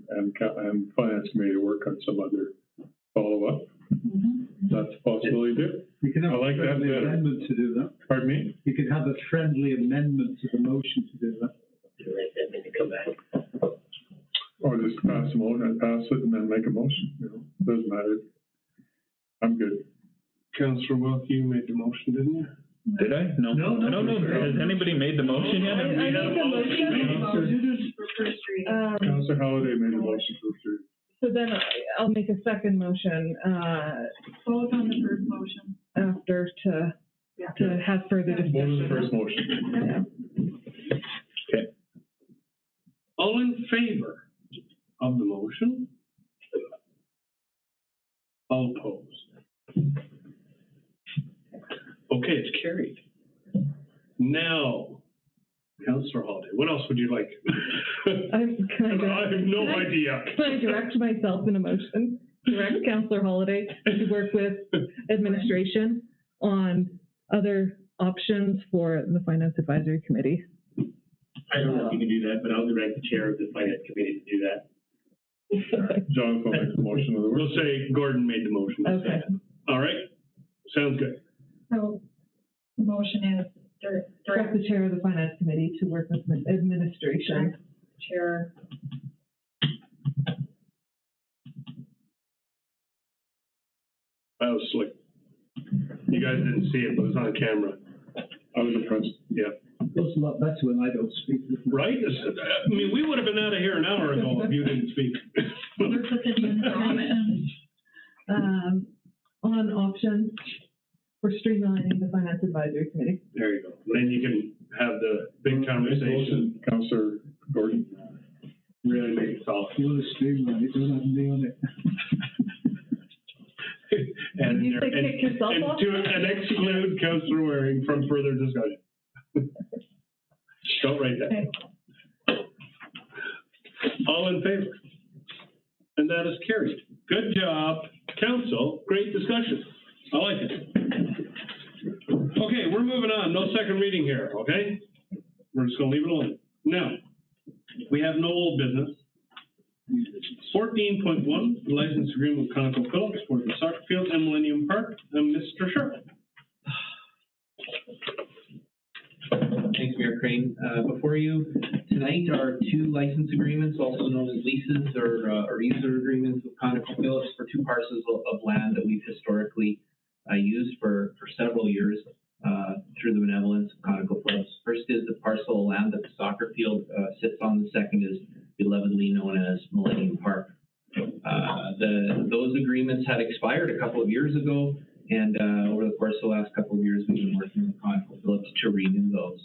and finance committee to work on some other follow-up, that's a possibility too. You can have I like a that friendly better. amendment to do that. Pardon me? You can have a friendly amendment to the motion to do that. Or just pass a motion and pass it and then make a motion, you know, doesn't matter. I'm good. Councillor Wilkie, you made the motion, didn't you? Did I? No. I don't know. Has anybody made the motion yet? I made the motion. For first reading. Councillor Halliday made a motion for three. So then I'll make a second motion, Vote on the first motion. after to have further What was the discussion. first motion? Okay. All in favor of the motion? All opposed? Okay, it's carried. Now, Councillor Holiday, what else would you like? Can I have no idea. Can I direct myself in a motion? Direct Councillor Holiday to work with administration on other options for the Finance Advisory Committee. I don't know if you can do that, but I'll direct the chair of the finance committee to do that. Jonathan will make the motion of the We'll say Gordon made the motion. Okay. All right, sounds good. So the motion is Direct the chair of the Finance Committee to work with the administration. chair. That was slick. You guys didn't see it, but it was on camera. I was impressed. Yeah. It goes a lot better when I don't speak. Right? I mean, we would have been out of here an hour ago if you didn't speak. Work with administration. On options for streamlining the Finance Advisory Committee. There you go. Then you can have the big conversation. Councillor Gordon. Really make it solid. You want to streamline it, don't have me on it. And, Did you say kick yourself off? and exclude Councillor Waring from further discussion. Don't write that. All in favor? And that is carried. Good job, council. Great discussion. I like it. Okay, we're moving on. No second reading here, okay? We're just gonna leave it alone. Now, we have no old business. 14.1, license agreement with ConocoPhillips for the soccer field and Millennium Park. Mr. Sharp. Thanks, Mayor Crane. Before you tonight are two license agreements, also known as leases or user agreements with ConocoPhillips for two parcels of land that we've historically used for several years through the benevolence of ConocoPhillips. First is the parcel of land that the soccer field sits on. The second is belovedly known as Millennium Park. Those agreements had expired a couple of years ago, and over the course of the last couple of years, we've been working with ConocoPhillips to renew those.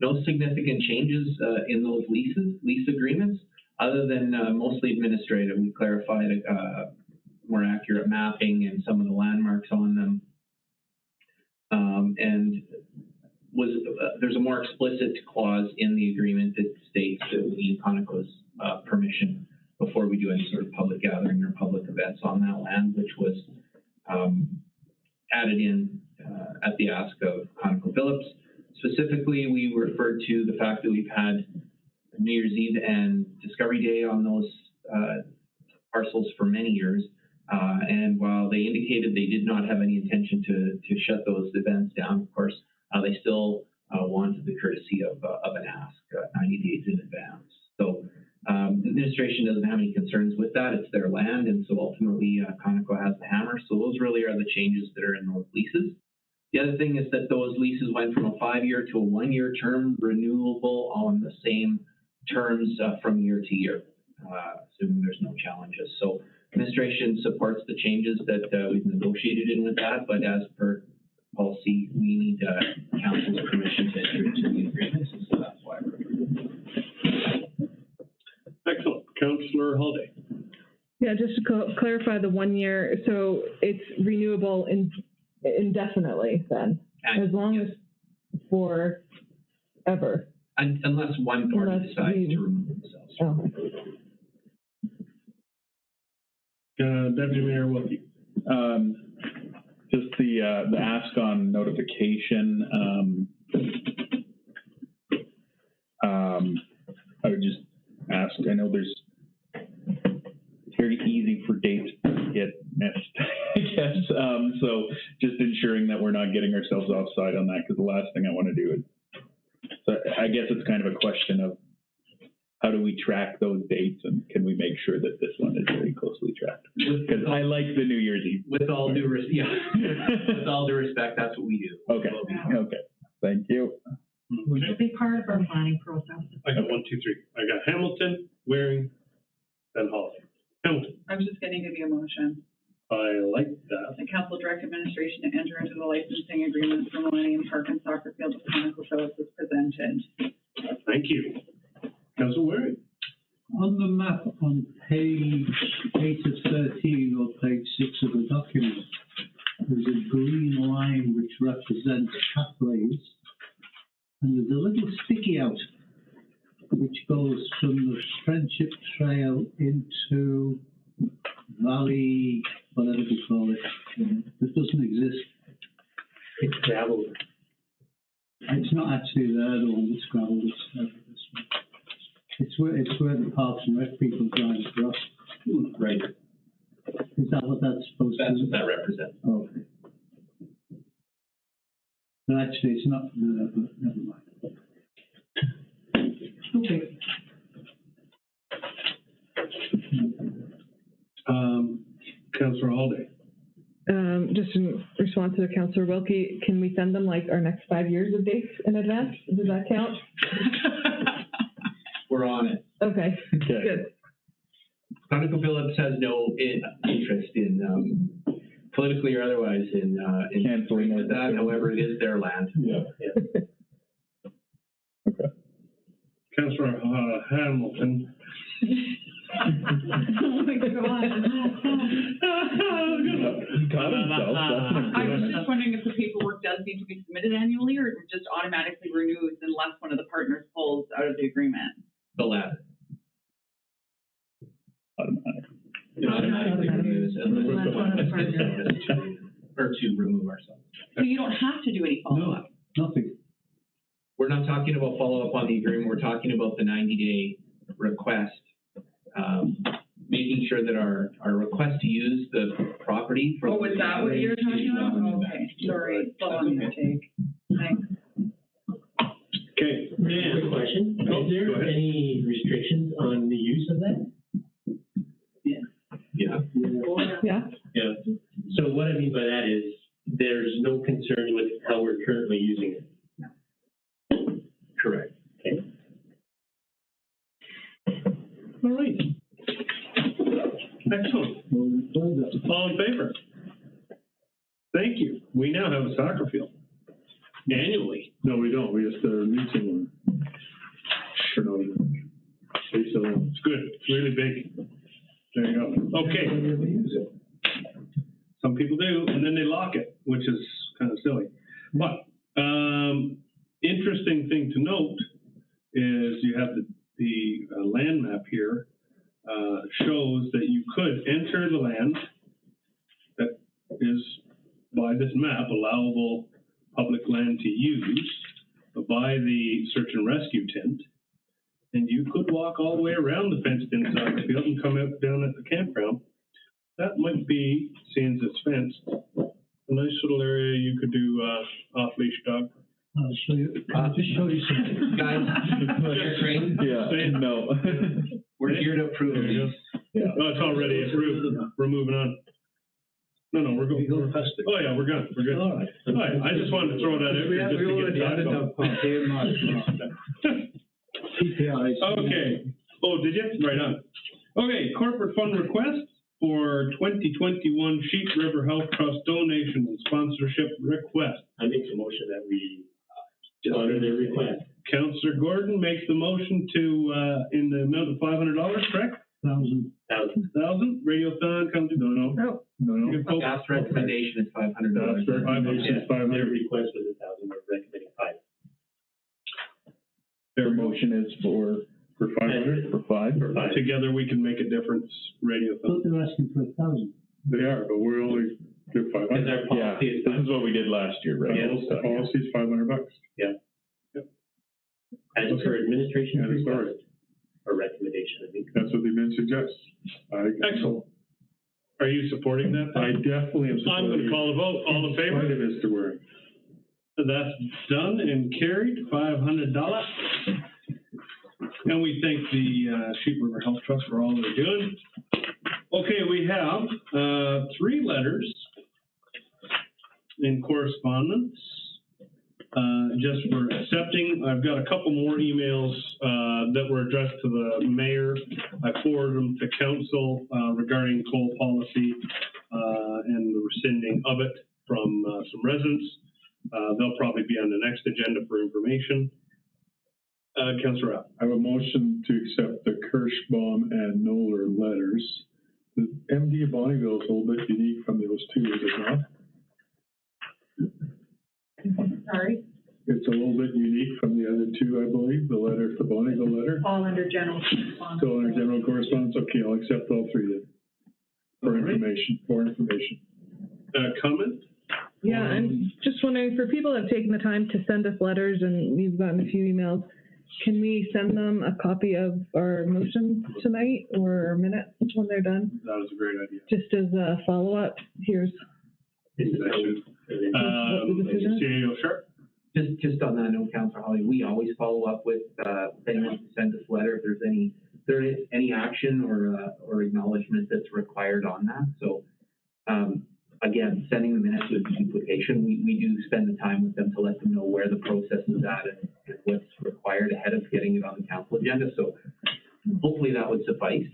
No significant changes in those lease agreements, other than mostly administrative. We clarified more accurate mapping and some of the landmarks on them. And there's a more explicit clause in the agreement that states that we need Conoco's permission before we do any sort of public gathering or public events on that land, which was added in at the ask of ConocoPhillips. Specifically, we referred to the fact that we've had New Year's Eve and Discovery Day on those parcels for many years. And while they indicated they did not have any intention to shut those events down, of course, they still wanted the courtesy of an ask 90 days in advance. So the administration doesn't have any concerns with that. It's their land, and so ultimately Conoco has the hammer. So those really are the changes that are in those leases. The other thing is that those leases went from a 5-year to a 1-year term, renewable on the same terms from year to year, assuming there's no challenges. So administration supports the changes that we've negotiated in with that, but as per policy, we need council's permission to enter into the agreements, and so that's why we're here. Excellent. Councillor Holiday. Yeah, just to clarify the 1 year, so it's renewable indefinitely then, as long as forever. Unless one party decides to remove themselves. Oh. Deputy Mayor Wilkie. Just the ask on notification. I would just ask, I know it's very easy for dates to get missed, I guess. So just ensuring that we're not getting ourselves offside on that, because the last thing I want to do is, so I guess it's kind of a question of how do we track those dates, and can we make sure that this one is very closely tracked? Because I like the New Year's Eve. With all due with all due respect, that's what we do. Okay, okay, thank you. It'll be part of our planning process. I got 1, 2, 3. I got Hamilton, Waring, and Holiday. Hamilton, I was just going to give you a motion. I like that. The council direct administration to enter into the licensing agreement for Millennium Park and Soccer Field with ConocoPhillips as presented. Thank you. Council Waring. On the map on page 8 of 13 or page 6 of the document, there's a green line which represents pathways, and there's a little sticky out which goes from the Friendship Trail into Valley, whatever you call it, that doesn't exist. It's gravel. It's not actually there though, it's gravel, it's this one. It's where the Parks and Rec people drive across. Right. Is that what that's supposed to That's be? what that represents. Okay. But actually, it's not there, but never mind. Okay. Councilor Holiday. Just in response to Councillor Wilkie, can we send them like our next 5 years of dates in advance? Does that count? We're on it. Okay, good. ConocoPhillips has no interest in, politically or otherwise, in Canceling that. However, it is their land. Yeah. Okay. Councilor Hamilton. Oh my God. I was just wondering if the paperwork does need to be submitted annually or just automatically renews unless one of the partners pulls out of the agreement. The latter. Automatic. It automatically renews unless the one that's decided to remove ourselves. So you don't have to do any follow-up. No, nothing. We're not talking about follow-up on the agreement. We're talking about the 90-day request. Making sure that our request to use the property for. Oh, was that what you're talking about? Oh, okay, sorry, slow on your take. Thanks. Okay. May I ask a question? Oh, Is there go ahead. any restrictions on the use of that? Yeah. Yeah. Yeah. So what I mean by that is there's no concern with how we're currently using it. Correct. Okay. All right. Excellent. All in favor? Thank you. We now have a soccer field. Annually. No, we don't. We just, they're leasing one. For no, It's good. It's really big. There you go. Okay. Some people do, and then they lock it, which is kind of silly. But interesting thing to note is you have the land map here shows that you could enter the land that is by this map allowable public land to use by the search and rescue tent, and you could walk all the way around the fenced-in soccer field and come out down at the campground. That might be, seeing as it's fenced, a nice little area you could do off-leash dog. I'll show you. I'll just show you something. Guys, you're trained. Yeah, no. We're here to approve There you these. go. Yeah. Oh, it's already approved. We're moving on. No, we're going. Oh, yeah, we're good. We're good. All right. I just wanted to throw that out there just to get it done. Okay. Oh, did you? Right on. Okay, corporate fund request for 2021 Sheep River Health Trust donation and sponsorship request. I make a motion that we honor their request. Councillor Gordon makes the motion to, in the amount of $500, correct? $1,000. Radiothon comes to, no. Staff's recommendation is $500. Their request was 1,000, we're recommending 5. Their motion is for 500? For five? For 5. Together we can make a difference, Radiothon. But they're asking for $1,000. They are, but we're only Do 500. Because our Yeah, policy is this is what we did last year, right? Yeah. The policy is $500. as per administration End of story. request or recommendation, I think. That's what the admin suggests. Excellent. Are you supporting that? I definitely am. I'm going to call the vote. All in favor? Spite of Mr. Waring. That's done and carried, $500. And we thank the Sheep River Health Trust for all they're doing. Okay, we have 3 letters in correspondence, just for accepting. I've got a couple more emails that were addressed to the mayor. I forwarded them to council regarding coal policy and the rescinding of it from some residents. They'll probably be on the next agenda for information. Councillor Rapp. I have a motion to accept the Kirschbaum and Noller letters. The MD of Bonneville is a little bit unique from those two, is it not? Sorry, It's a little bit unique from the other two, I believe, the letter, the Bonneville letter. all under general correspondence. So under general correspondence, okay, I'll accept all 3 then. For information, Comment? Yeah, I'm just wondering, for people that have taken the time to send us letters, and we've gotten a few emails, can we send them a copy of our motion tonight or minutes when they're done? That was a great idea. Just as a follow-up, here's the decision. CAO Sharp? Just on that note, Councillor Holly, we always follow up with anyone who sends us a letter if there's any action or acknowledgement that's required on that. So again, sending the minutes with duplication, we do spend the time with them to let them know where the process is at and what's required ahead of getting it on the council agenda. So hopefully that would suffice.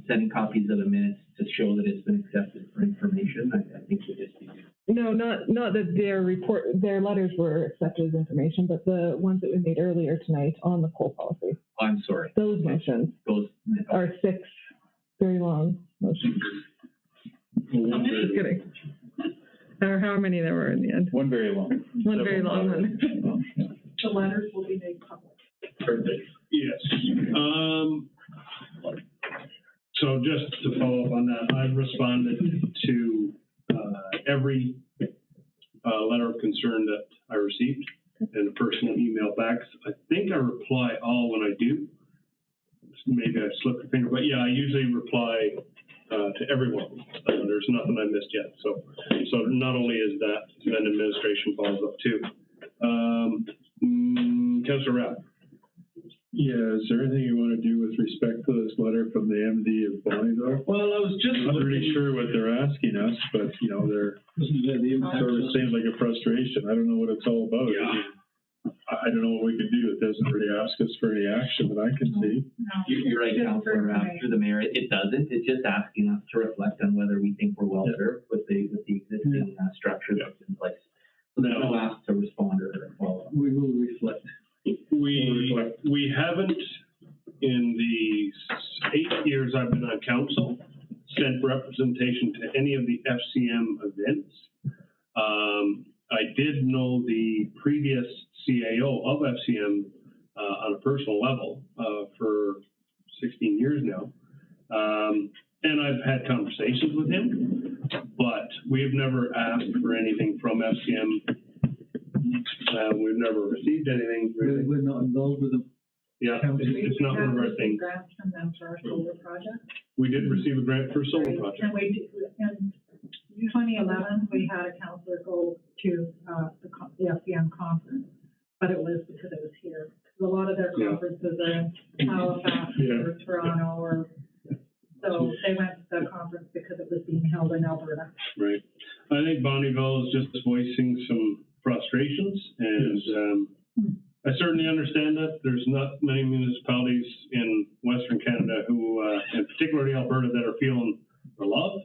Sending copies of the minutes to show that it's been accepted for information, I think would just be good. No, not that their letters were accepted as information, but the ones that we made earlier tonight on the coal policy. Oh, I'm sorry. Those motions Those are 6 very long motions. Just kidding. Or how many there were in the end. One very long. One very long one. The letters will be made public. Perfect. Yes. So just to follow up on that, I've responded to every letter of concern that I received and a personal email back. I think I reply all when I do. Maybe I slipped a finger, but yeah, I usually reply to everyone. There's nothing I missed yet. So not only is that, then administration follows up too. Councillor Rapp. Yeah, is there anything you want to do with respect to this letter from the MD of Bonneville? Well, I was just I'm not really sure what they're asking us, but you know, they're sort of seems like a frustration. I don't know what it's all about. Yeah. I don't know what we can do. It doesn't really ask us for any action that I can see. You're right, Councillor, through the mayor. It doesn't. It's just asking us to reflect on whether we think we're well served with the existing structure that's in place. So there's no ask to respond or follow up. We will reflect. We haven't, in the 8 years I've been on council, sent representation to any of the FCM events. I did know the previous CAO of FCM on a personal level for 16 years now. And I've had conversations with him, but we've never asked for anything from FCM. We've never received anything. Really. We're not involved with them. Yeah, it's not one of our things. Grants from them for our solar project. We did receive a grant for a solar project. And in 2011, we had a councillor go to the FCM conference, but it was because it was here. A lot of their conferences are in Halifax or Toronto, or so they went to the conference because it was being held in Alberta. Right. I think Bonneville is just voicing some frustrations, and I certainly understand that. There's not many municipalities in Western Canada who, and particularly Alberta, that are feeling the love,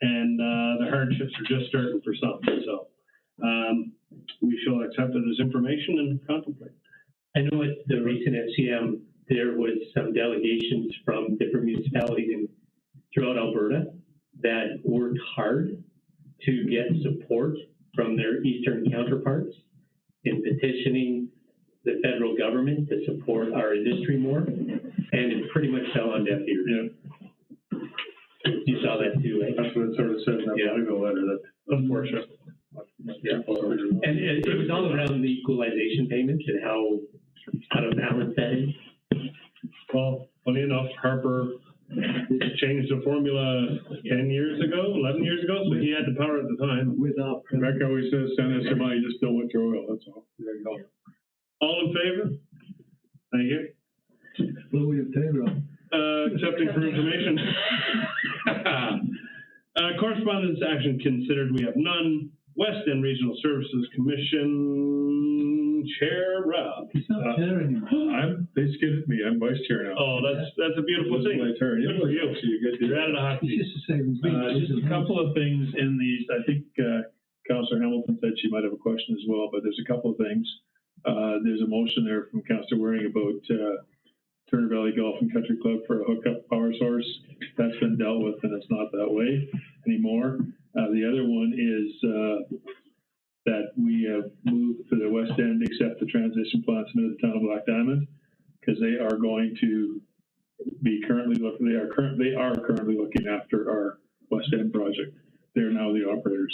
and the hardships are just starting for some. So we shall accept it as information and contemplate. I know at the recent FCM, there was some delegations from different municipalities throughout Alberta that worked hard to get support from their eastern counterparts in petitioning the federal government to support our industry more, and it pretty much fell on deaf ears. Yeah. You saw that too, right? That's what it sort of said in that Yeah. sure. Yeah. And it was all around the equalization payment and how to balance that in. Well, funny enough, Harper changed the formula 10 years ago, 11 years ago, so he had the power at the time. Without. Rebecca always says, send us your money, just don't want your oil, that's all. There you go. All in favor? Thank you. What were you in favor of? Accepting for information. Correspondence action considered, we have none. West End Regional Services Commission Chair Rob. He's not chair anymore. They skidded me, I'm vice chair now. Oh, that's a beautiful thing. My turn. Good for you. So you're out of the hot seat. It's just the same as me. Just a couple of things in these, I think, Councillor Hamilton said she might have a question as well, but there's a couple of things. There's a motion there from Councillor Waring about Turner Valley Golf and Country Club for a hookup power source. That's been dealt with and it's not that way anymore. The other one is that we have moved for the West End, except the transition plan submitted to the town of Black Diamond, because they are going to be currently looking, they are currently looking after our West End project. They're now the operators.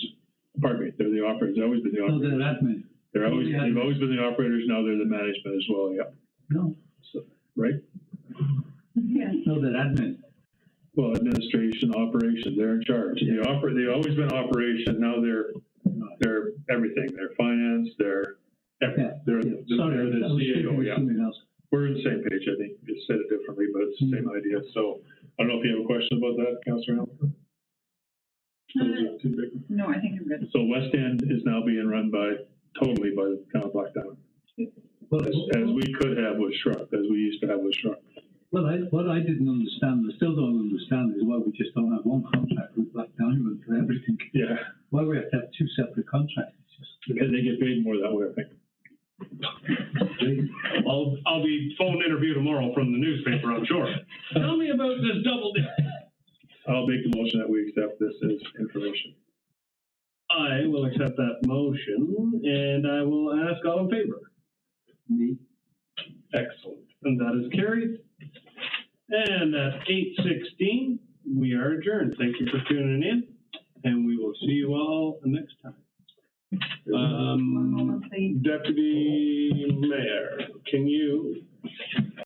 Pardon me, they're the operators. They've always been the operators. No, they're admin. They've always been the operators, now they're the management as well, yeah. No. So, right? Yes. No, they're admin. Well, administration, operation, they're in charge. They've always been operation, now they're everything. They're finance, they're everything. They're the CAO, yeah. We're on the same page, I think. Just said it differently, but it's the same idea. So I don't know if you have a question about that, Councillor Hamilton? No, I think I'm good. So West End is now being run totally by the town of Black Diamond. As we could have with Shrub, as we used to have with Shrub. Well, what I didn't understand, I still don't understand, is why we just don't have one contract with Black Diamond for everything. Yeah. Why we have to have two separate contracts? Because they get paid more that way, I think. I'll be phone interview tomorrow from the newspaper, I'm sure. Tell me about this double dip. I'll make the motion that we accept this as information. I will accept that motion, and I will ask all in favor. Me. Excellent. And that is carried. And at 8:16, we are adjourned. Thank you for tuning in, and we will see you all next time. One moment, please. Deputy Mayor, can you